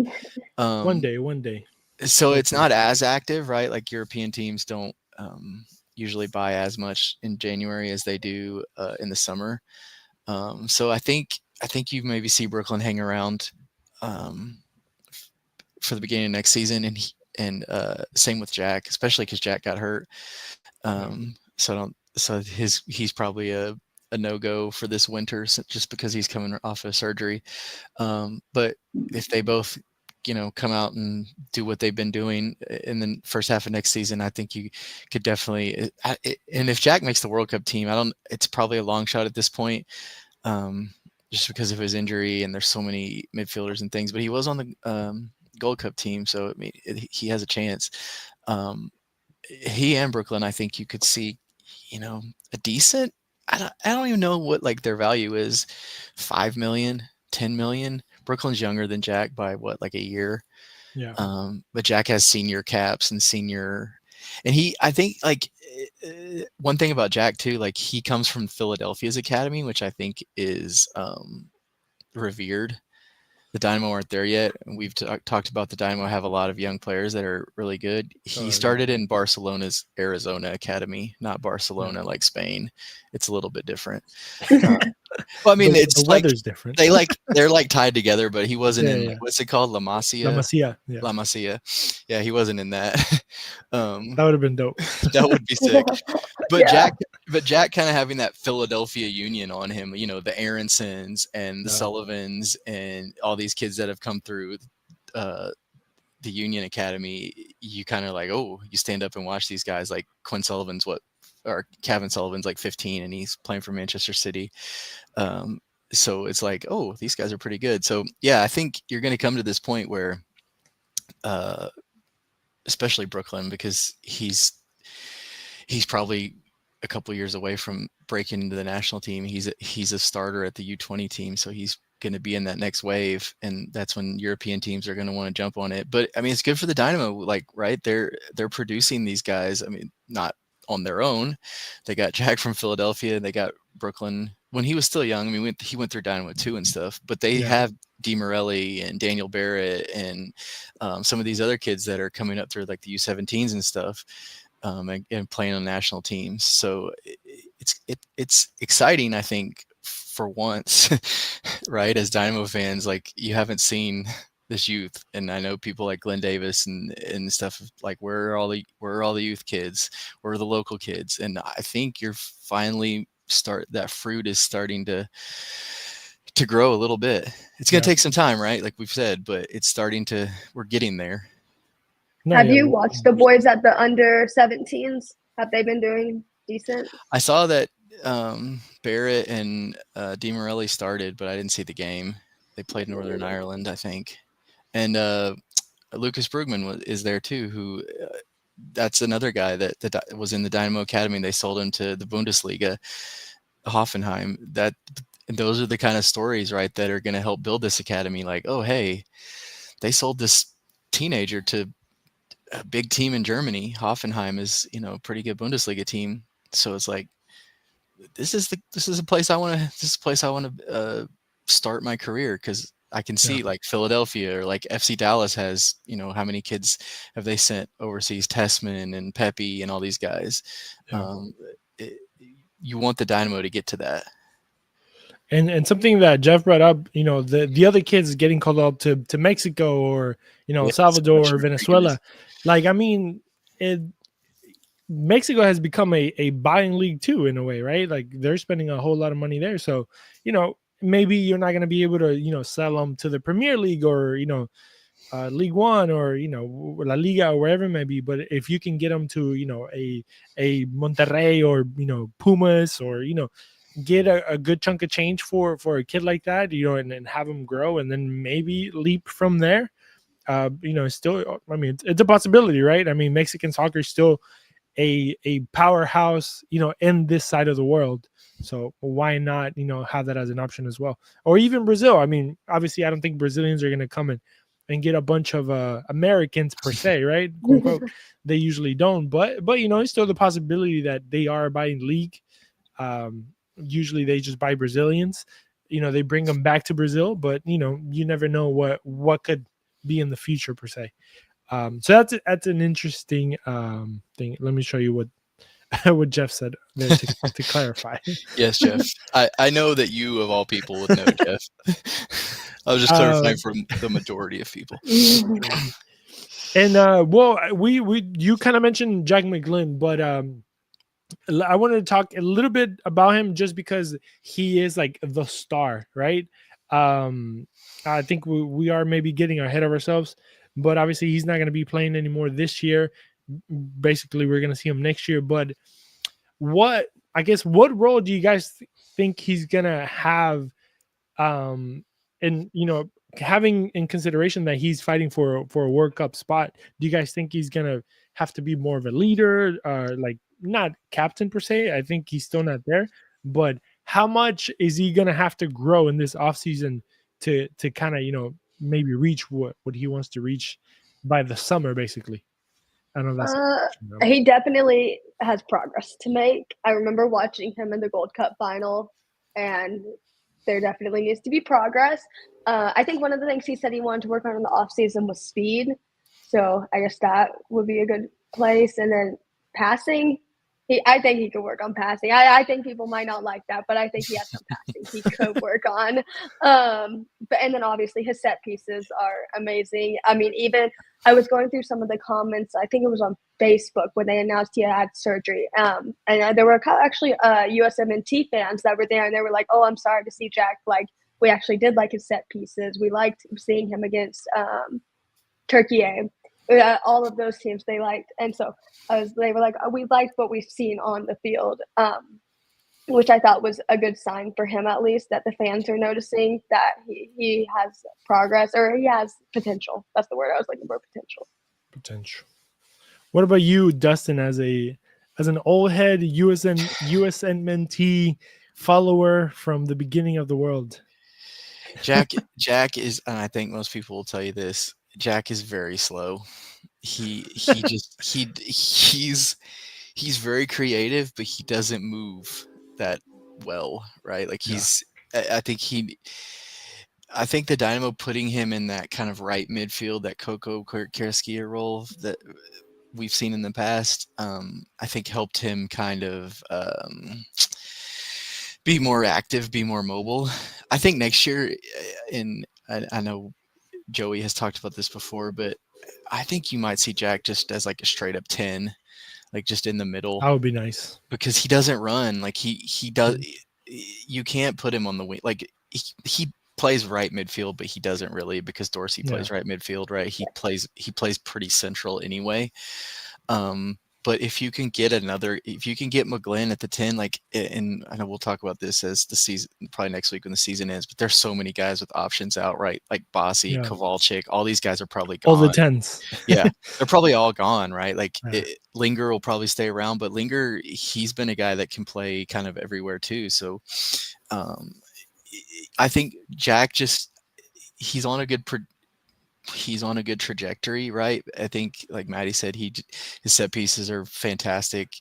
One day. So it's not as active, right? Like European teams don't usually buy as much in January as they do in the summer. So I think you maybe see Brooklyn hang around for the beginning of next season, and same with Jack, especially because Jack got hurt. So he's probably a no-go for this winter just because he's coming off of surgery. But if they both, come out and do what they've been doing in the first half of next season, I think you could definitely. And if Jack makes the World Cup team, it's probably a long shot at this point, just because of his injury and there's so many midfielders and things. But he was on the Gold Cup team, so I mean, he has a chance. He and Brooklyn, I think you could see, a decent. I don't even know what like their value is, 5 million, 10 million. Brooklyn's younger than Jack by like a year. Yeah. But Jack has senior caps and I think like one thing about Jack too, like he comes from Philadelphia's academy, which I think is revered. The Dynamo aren't there yet. We've talked about the Dynamo have a lot of young players that are really good. He started in Barcelona's Arizona academy, not Barcelona like Spain. It's a little bit different. Well, I mean, the weather's different. They're like tied together, but he wasn't in what's it called, La Masia. Yeah. La Masia. Yeah, he wasn't in that. That would have been dope. That would be sick. But Jack kind of having that Philadelphia union on him, the Aaronsons and the Sullivans and all these kids that have come through the Union Academy. You kind of like, you stand up and watch these guys. Like Kevin Sullivan's like 15 and he's playing for Manchester City. So it's like, these guys are pretty good. So yeah, I think you're going to come to this point where, especially Brooklyn, because he's probably a couple years away from breaking into the national team. He's a starter at the U20 team, so he's going to be in that next wave, and that's when European teams are going to want to jump on it. But I mean, it's good for the Dynamo, like, right? They're producing these guys. I mean, not on their own. They got Jack from Philadelphia. They got Brooklyn when he was still young. I mean, he went through Dynamo 2 and stuff, but they have Di Morelli and Daniel Barrett and some of these other kids that are coming up through like the U17s and stuff, and playing on national teams. So it's exciting, I think, for once, right? As Dynamo fans, like you haven't seen this youth, and I know people like Glenn Davis and stuff, like where are all the youth kids, where are the local kids? And I think you're finally that fruit is starting to grow a little bit. It's going to take some time, right? Like we've said, but we're getting there. Have you watched the boys at the under 17s? Have they been doing decent? I saw that Barrett and Di Morelli started, but I didn't see the game. They played Northern Ireland, I think. And Lucas Brugman is there too, who that's another guy that was in the Dynamo Academy. They sold him to the Bundesliga, Hoffenheim. Those are the kind of stories, right, that are going to help build this academy. Like, oh, hey, they sold this teenager to a big team in Germany. Hoffenheim is, a pretty good Bundesliga team. So it's like, this is a place I want to start my career, because I can see like Philadelphia or like FC Dallas has, how many kids have they sent overseas? Tessman and Pepe and all these guys. You want the Dynamo to get to that. And something that Jeff brought up, the other kids getting called up to Mexico or, Salvador or Venezuela. Like, I mean, Mexico has become a buying league too, in a way, right? Like they're spending a whole lot of money there. So, maybe you're not going to be able to, sell them to the Premier League or, League One or, La Liga or wherever it may be. But if you can get them to, a Monterrey or, Pumas or, get a good chunk of change for a kid like that, and have them grow and then maybe leap from there. Still, I mean, it's a possibility, right? I mean, Mexican soccer is still a powerhouse, in this side of the world. So why not, have that as an option as well? Or even Brazil. I mean, obviously, I don't think Brazilians are going to come in and get a bunch of Americans per se, right? Quote, unquote. They usually don't, but it's still the possibility that they are buying league. Usually they just buy Brazilians. They bring them back to Brazil, but you never know what could be in the future per se. So that's an interesting thing. Let me show you what what Jeff said there to clarify. Yes, Jeff. I know that you of all people would know, Jeff. I was just clarifying for the majority of people. And well, you kind of mentioned Jack McGlynn, but I wanted to talk a little bit about him just because he is like the star, right? I think we are maybe getting ahead of ourselves, but obviously he's not going to be playing anymore this year. Basically, we're going to see him next year. But what role do you guys think he's going to have? And having in consideration that he's fighting for a World Cup spot, do you guys think he's going to have to be more of a leader, like not captain per se? I think he's still not there, but how much is he going to have to grow in this offseason to kind of, maybe reach what he wants to reach by the summer, basically? I don't know if that's he definitely has progress to make. I remember watching him in the Gold Cup final, and there definitely needs to be progress. I think one of the things he said he wanted to work on in the off season was speed. So I guess that would be a good place. And then passing, I think he could work on passing. I think people might not like that, but I think he has some passing he could work on. And then obviously his set pieces are amazing. I mean, even I was going through some of the comments. I think it was on Facebook when they announced he had surgery. And there were actually USMNT fans that were there, and they were like, "Oh, I'm sorry to see Jack. Like, we actually did like his set pieces. We liked seeing him against Turkey. All of those teams they liked." And so they were like, "We liked what we've seen on the field," which I thought was a good sign for him, at least, that the fans are noticing that he has progress, or he has potential. That's the word I was looking for, potential. What about you, Dustin, as an old head USMNT follower from the beginning of the world? Jack is, and I think most people will tell you this, Jack is very slow. He's very creative, but he doesn't move that well, right? Like I think the Dynamo putting him in that kind of right midfield, that Coco Karakia role that we've seen in the past, I think helped him kind of be more active, be more mobile. I think next year, I know Joey has talked about this before, but I think you might see Jack just as like a straight up 10, like just in the middle. That would be nice, because he doesn't run. Like he does. You can't put him on the wing. Like he plays right midfield, but he doesn't really, because Dorsey plays right midfield, right? He plays pretty central anyway. But if you can get McGlynn at the 10, like, and I know we'll talk about this as the season, probably next week when the season ends, but there's so many guys with options out, right? Like Bossy, Kowalczyk, all these guys are probably gone. All the 10s. Yeah, they're probably all gone, right? Like Linger will probably stay around, but Linger, he's been a guy that can play kind of everywhere too. So I think Jack he's on a good trajectory, right? I think, like Maddie said, his set pieces are fantastic.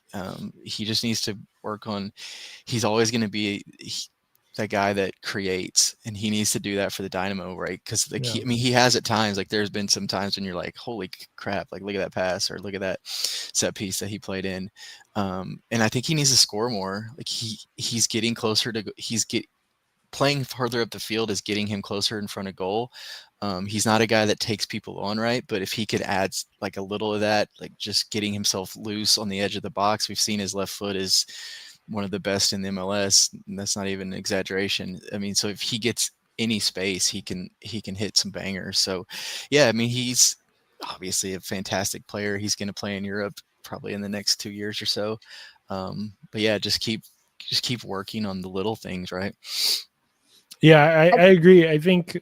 He just needs to work on. He's always going to be that guy that creates, and he needs to do that for the Dynamo, right? Because he has at times, like there's been some times when you're like, holy crap, like look at that pass or look at that set piece that he played in. And I think he needs to score more. Like he's getting closer to playing further up the field is getting him closer in front of goal. He's not a guy that takes people on right, but if he could add like a little of that, like just getting himself loose on the edge of the box, we've seen his left foot is one of the best in the MLS. And that's not even an exaggeration. I mean, so if he gets any space, he can hit some bangers. So, yeah, I mean, he's obviously a fantastic player. He's going to play in Europe probably in the next 2 years or so. But yeah, just keep working on the little things, right? Yeah, I agree. I think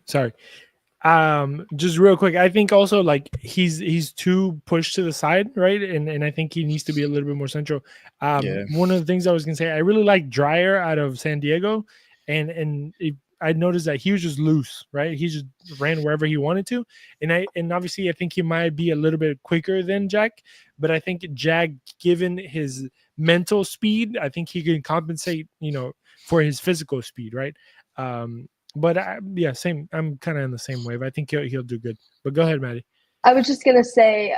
just real quick, I think also like he's too pushed to the side, right? And I think he needs to be a little bit more central. Yeah. One of the things I was gonna say, I really like Dreyer out of San Diego, and I noticed that he was just loose, right? He just ran wherever he wanted to, and obviously I think he might be a little bit quicker than Jack, but I think Jack, given his mental speed, I think he can compensate, for his physical speed, right? But yeah, same. I'm kind of in the same wave. I think he'll do good. But go ahead, Maddie. I was just gonna say,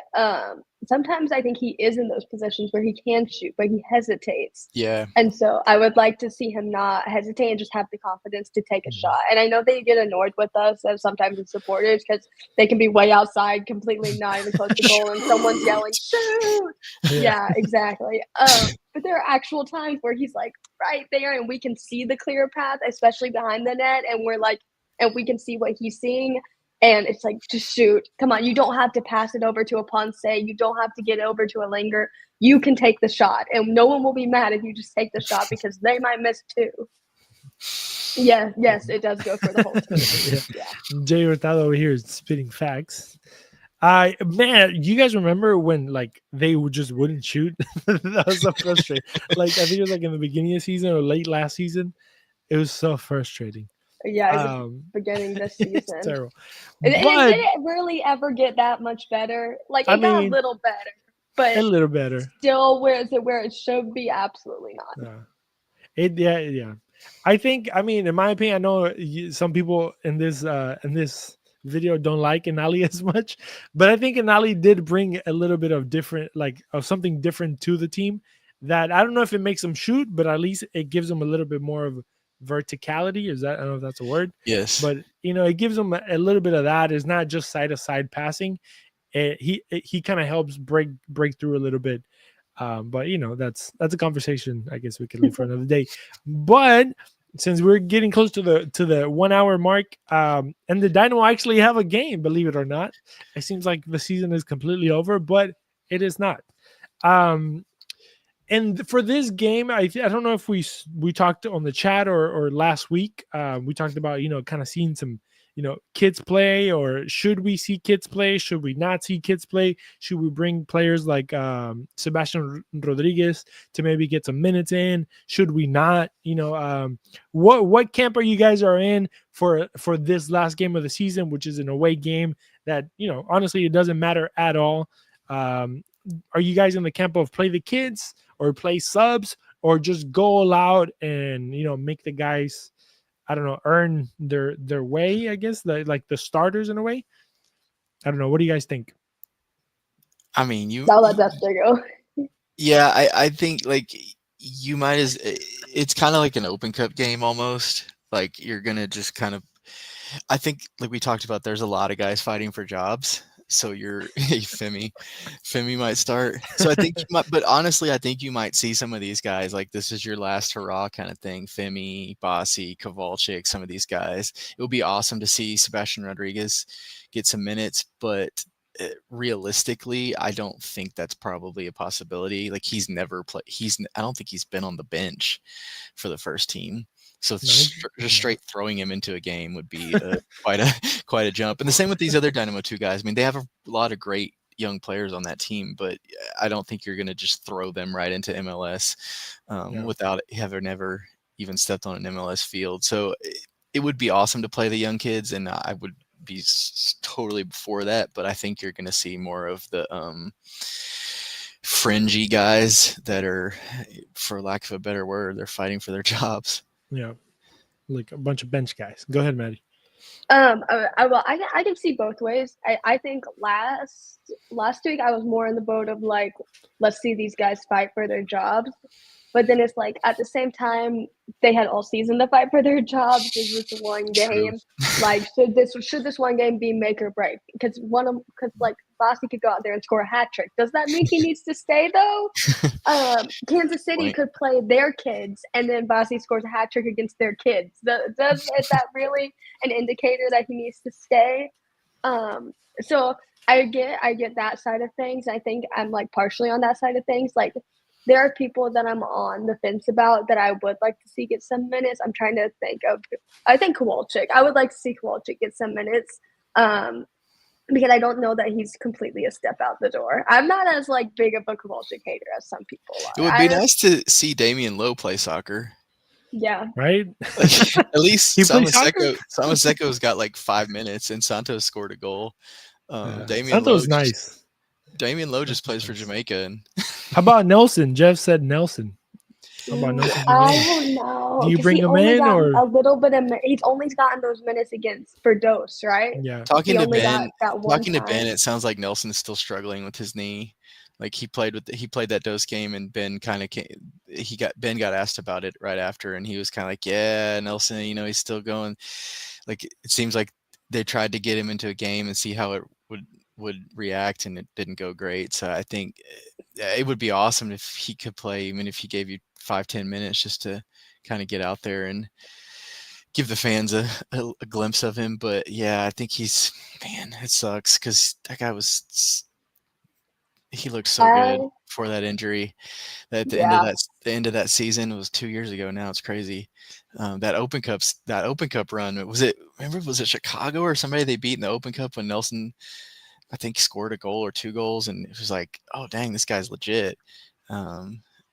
sometimes I think he is in those positions where he can shoot, but he hesitates. Yeah. And so I would like to see him not hesitate and just have the confidence to take a shot. And I know they get annoyed with us as sometimes as supporters because they can be way outside, completely not even close to goal, and someone's yelling, "Shoot!" Yeah, exactly. But there are actual times where he's like right there, and we can see the clear path, especially behind the net, and we're like, and we can see what he's seeing. And it's like, just shoot. Come on. You don't have to pass it over to a Ponce. You don't have to get over to a Linger. You can take the shot. And no one will be mad if you just take the shot because they might miss too. Yeah, yes, it does go for the whole team. Yeah. Jay Hurtado over here is spitting facts. Man, you guys remember when like they wouldn't shoot? That was so frustrating. Like I think it was like in the beginning of the season or late last season. It was so frustrating. Yeah, beginning this season. It's terrible. Did it really ever get that much better? Like it got a little better, but a little better. Still, where it should be? Absolutely not. Yeah. I think. I mean, in my opinion, I know some people in this video don't like Inali as much, but I think Inali did bring a little bit of different, like of something different to the team. That I don't know if it makes them shoot, but at least it gives them a little bit more of verticality. I don't know if that's a word. Yes. But it gives them a little bit of that. It's not just side to side passing. He kind of helps break through a little bit. But that's a conversation I guess we can leave for another day. But since we're getting close to the 1 hour mark, and the Dynamo actually have a game, believe it or not, it seems like the season is completely over, but it is not. And for this game, I don't know if we talked on the chat or last week. We talked about kind of seeing some kids play, or should we see kids play? Should we not see kids play? Should we bring players like Sebastian Rodriguez to maybe get some minutes in? Should we not? What camp are you guys in for this last game of the season, which is an away game that honestly it doesn't matter at all. Are you guys in the camp of play the kids or play subs, or just go all out and make the guys, I don't know, earn their way, I guess, like the starters in a way? I don't know. What do you guys think? I mean, I'll let Dexter go. Yeah, I think like you might it's kind of like an Open Cup game almost. Like you're gonna just kind of, I think like we talked about, there's a lot of guys fighting for jobs. So you're Femi might start. So I think but honestly, I think you might see some of these guys like this is your last hurrah kind of thing. Femi, Bossy, Kowalczyk, some of these guys. It would be awesome to see Sebastian Rodriguez get some minutes, but realistically, I don't think that's probably a possibility. Like he's never played. I don't think he's been on the bench for the first team. So just straight throwing him into a game would be quite a jump. And the same with these other Dynamo 2 guys. I mean, they have a lot of great young players on that team, but I don't think you're going to just throw them right into MLS without having ever even stepped on an MLS field. So it would be awesome to play the young kids, and I would be totally before that. But I think you're going to see more of the fringy guys that are, for lack of a better word, they're fighting for their jobs. Yeah, like a bunch of bench guys. Go ahead, Maddie. I can see both ways. I think last week I was more in the boat of like, let's see these guys fight for their jobs. But then it's like at the same time, they had all season to fight for their jobs. Is this one game? Like, should this one game be make or break? Because like Boston could go out there and score a hat trick. Does that mean he needs to stay though? Kansas City could play their kids, and then Boston scores a hat trick against their kids. Is that really an indicator that he needs to stay? So I get that side of things. I think I'm like partially on that side of things. Like, there are people that I'm on the fence about that I would like to see get some minutes. I'm trying to think of. I think Kowalczyk. I would like to see Kowalczyk get some minutes. Because I don't know that he's completely a step out the door. I'm not as like big of a Kowalczyk hater as some people are. It would be nice to see Damian Lowe play soccer. Yeah. Right? Like, at least He plays soccer? Samaseko's got like 5 minutes, and Santos scored a goal. Santos nice. Damian Lowe just plays for Jamaica. And how about Nelson? Jeff said Nelson. How about Nelson? I don't know. Do you bring him in, or a little bit of? He's only gotten those minutes for Dose, right? Yeah. Talking to Ben, it sounds like Nelson's still struggling with his knee. Like he played that Dose game, and Ben got asked about it right after, and he was kind of like, yeah, Nelson, he's still going. Like, it seems like they tried to get him into a game and see how it would react, and it didn't go great. So I think it would be awesome if he could play, even if he gave you 5-10 minutes just to kind of get out there and give the fans a glimpse of him. But yeah, I think it sucks because that guy he looked so good before that injury. At the end of that season, it was 2 years ago now. It's crazy. That Open Cup run, was it Chicago or somebody they beat in the Open Cup when Nelson, I think, scored a goal or 2 goals, and it was like, oh dang, this guy's legit.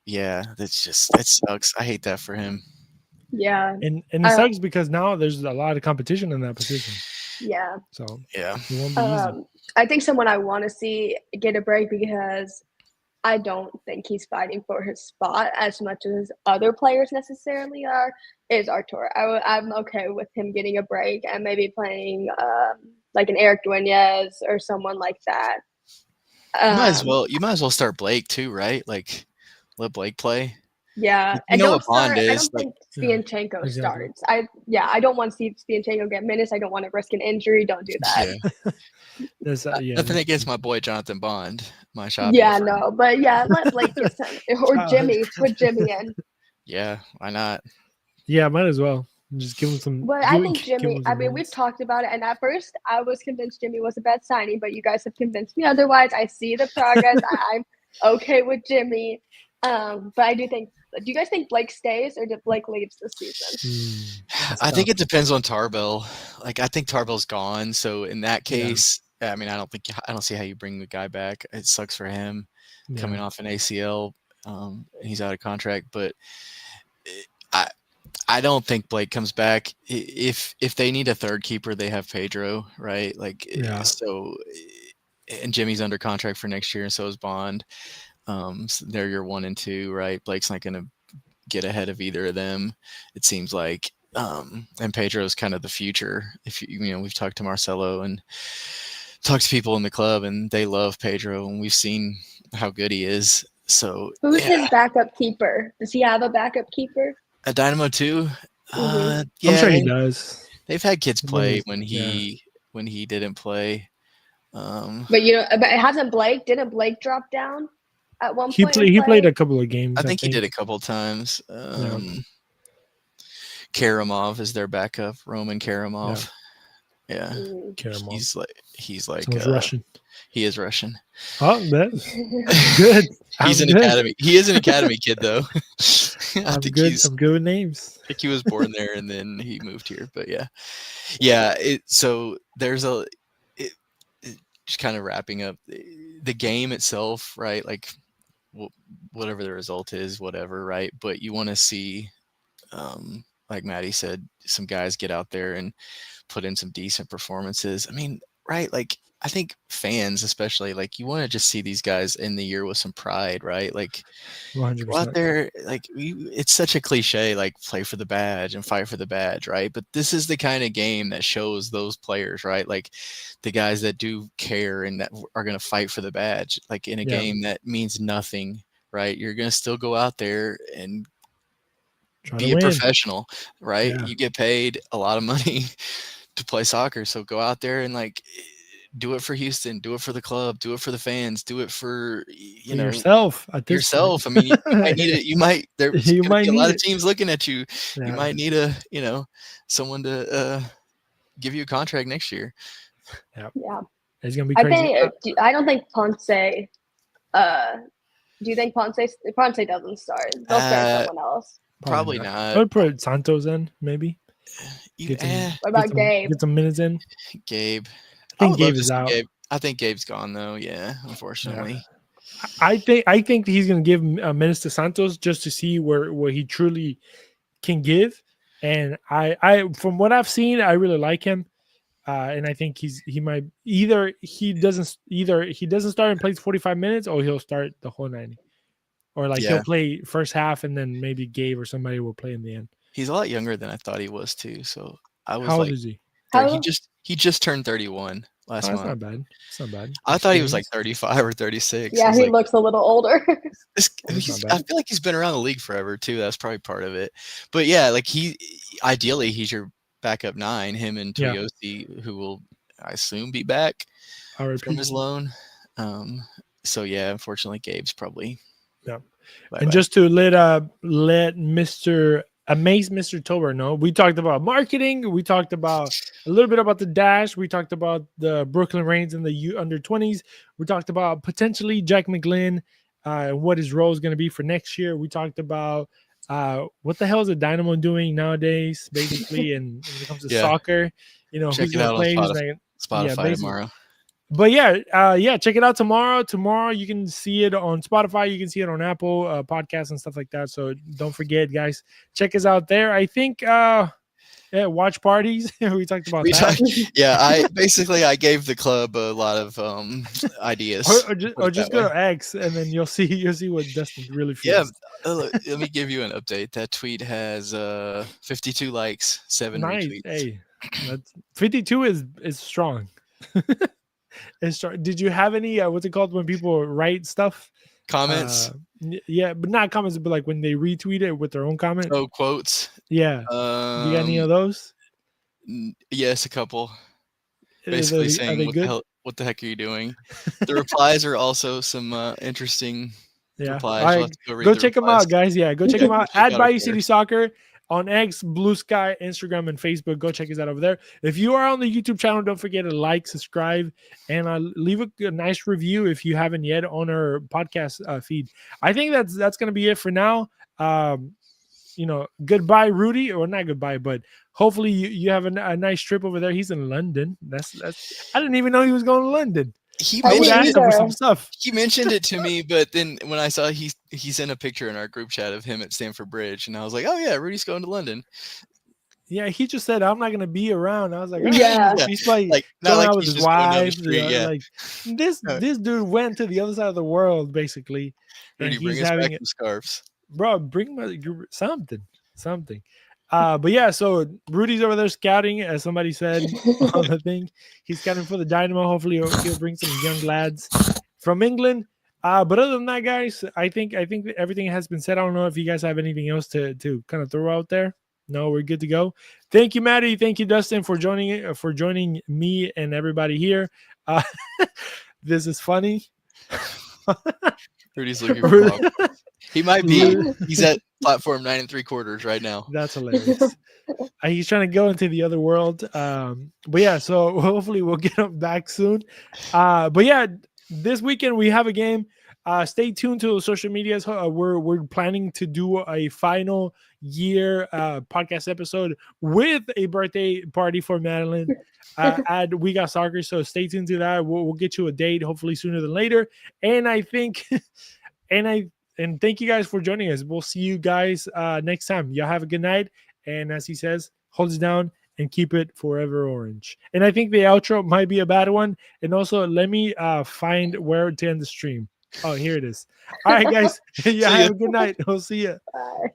Yeah, it sucks. I hate that for him. Yeah, and it sucks because now there's a lot of competition in that position. Yeah. So yeah, it won't be easy. I think someone I want to see get a break, because I don't think he's fighting for his spot as much as other players necessarily are, is Artur. I'm okay with him getting a break and maybe playing like an Eric Dueñas or someone like that. You might as well start Blake too, right? Like, let Blake play. Yeah, I don't think Spianchenko starts. I don't want to see Spianchenko get minutes. I don't want to risk an injury. Don't do that. Nothing against my boy Jonathan Bond, my shop. Yeah, no, but let Blake get some, or Jimmy. Put Jimmy in. Yeah, why not? Yeah, might as well. Just give him some. But I think Jimmy. I mean, we've talked about it, and at first I was convinced Jimmy was a bad signing, but you guys have convinced me otherwise. I see the progress. I'm okay with Jimmy. But I do think. Do you guys think Blake stays, or did Blake leaves this season? I think it depends on Tarbell. Like, I think Tarbell's gone. So in that case, I mean, I don't see how you bring the guy back. It sucks for him coming off an ACL. He's out of contract, but I don't think Blake comes back. If they need a third keeper, they have Pedro, right? Like, so, and Jimmy's under contract for next year, and so is Bond. So they're your 1 and 2, right? Blake's not going to get ahead of either of them, it seems like. And Pedro's kind of the future. If we've talked to Marcelo and talked to people in the club, and they love Pedro, and we've seen how good he is. So who's his backup keeper? Does he have a backup keeper? At Dynamo too? I'm sure he does. They've had kids play when he didn't play. But hasn't Blake? Didn't Blake drop down at one point? He played a couple of games. I think he did a couple times. Karamov is their backup, Roman Karamov. Yeah. Karamov. He's like Russian. He is Russian. Oh, that's good. Academy. He is an academy kid, though. I'm good with names. I think he was born there and then he moved here. But yeah. So there's just kind of wrapping up the game itself, right? Like, whatever the result is, whatever, right? But you want to see, like Maddie said, some guys get out there and put in some decent performances. I mean, right? Like, I think fans, especially, like, you want to just see these guys in the year with some pride, right? Like, 100%. Go out there, like, it's such a cliche, like, play for the badge and fight for the badge, right? But this is the kind of game that shows those players, right? Like, the guys that do care and that are going to fight for the badge, like, in a game that means nothing, right? You're going to still go out there and Try be to a win. professional, right? Yeah. You get paid a lot of money to play soccer, so go out there and like do it for Houston, do it for the club, do it for the fans, do it for For yourself at this point. yourself. I mean, you might need it. There's You going to might be a need lot of it. teams looking at you. You Yeah. might need someone to give you a contract next year. Yeah. It's gonna be I crazy. think I don't think Ponce. Do you think Ponce doesn't start? They'll start someone else. Probably I not. would put Santos in, maybe. You- What about Gabe? Get some minutes in. Gabe. I think would love Gabe to is see out. Gabe. I think Gabe's gone though. Yeah, unfortunately. I think he's gonna give minutes to Santos just to see where he truly can give. And I from what I've seen, I really like him. And I think he might either he doesn't start and plays 45 minutes, or he'll start the whole 90. Or like he'll play first half and then maybe Gabe or somebody will play in the end. He's a lot younger than I thought he was too. So I was How like, old is he? he just turned 31 last month. That's not bad. It's not bad. I thought he was like 35 or 36. Yeah, he looks a little older. I feel like he's been around the league forever too. That's probably part of it. But yeah, like ideally he's your backup 9. Him and Toyosi, who will I assume be back from his loan. So yeah, unfortunately, Gabe's probably. Yeah. And just to let Mr. Tober know, we talked about marketing. We talked about a little bit about the Dash. We talked about the Brooklyn Reigns and the under 20s. We talked about potentially Jack McGlynn, what his role is going to be for next year. We talked about what the hell is a Dynamo doing nowadays, basically, and when it comes to soccer, check who's going to play, who's not. Spotify tomorrow. But check it out tomorrow. Tomorrow you can see it on Spotify. You can see it on Apple podcasts and stuff like that. So don't forget, guys, check us out there. I think watch parties. We talked about that. I gave the club a lot of ideas. Or just go to X and then you'll see what Dustin really feels. Yeah, let me give you an update. That tweet has 52 likes, 7 retweets. Hey, 52 is strong. Did you have any what's it called when people write stuff? Comments? Yeah, but not comments, but like when they retweet it with their own comment. Oh, quotes. Yeah. Do you got any of those? Yes, a couple. Basically saying what the heck are you doing? The replies are also some interesting replies. Right. Go check them out, guys. Yeah, go check them out at Bayou City Soccer on X, Blue Sky, Instagram, and Facebook. Go check us out over there. If you are on the YouTube channel, don't forget to like, subscribe, and leave a nice review if you haven't yet on our podcast feed. I think that's going to be it for now. Goodbye, Rudy, or not goodbye, but hopefully you have a nice trip over there. He's in London. That's I didn't even know he was going to London. He mentioned for some stuff. He mentioned it to me, but then when I saw he sent a picture in our group chat of him at Stamford Bridge, and I was like, "Oh yeah, Rudy's going to London." Yeah, he just said, "I'm not going to be around." I was like, he's going out with his wife. Like this dude went to the other side of the world, basically. Rudy, bring us back some scarves, bro. Bring something. But yeah, so Rudy's over there scouting, as somebody said on the thing. He's scouting for the Dynamo. Hopefully he'll bring some young lads from England. But other than that, guys, I think everything has been said. I don't know if you guys have anything else to kind of throw out there. No, we're good to go. Thank you, Maddie. Thank you, Dustin, for joining me and everybody here. This is funny. Rudy's looking for he might be. He's at platform 9 3/4 right now. That's hilarious. He's trying to go into the other world. But yeah, so hopefully we'll get him back soon. But yeah, this weekend we have a game. Stay tuned to the social medias. We're planning to do a final year podcast episode with a birthday party for Madeline at We Got Soccer. So stay tuned to that. We'll get you a date, hopefully sooner than later. And I think, and thank you guys for joining us. We'll see you guys next time. Y'all have a good night. And as he says, hold it down and keep it forever orange. And I think the outro might be a bad one. And also, let me find where to end the stream. Oh, here it is. All right, guys. Yeah, have a good night. We'll see you. Bye.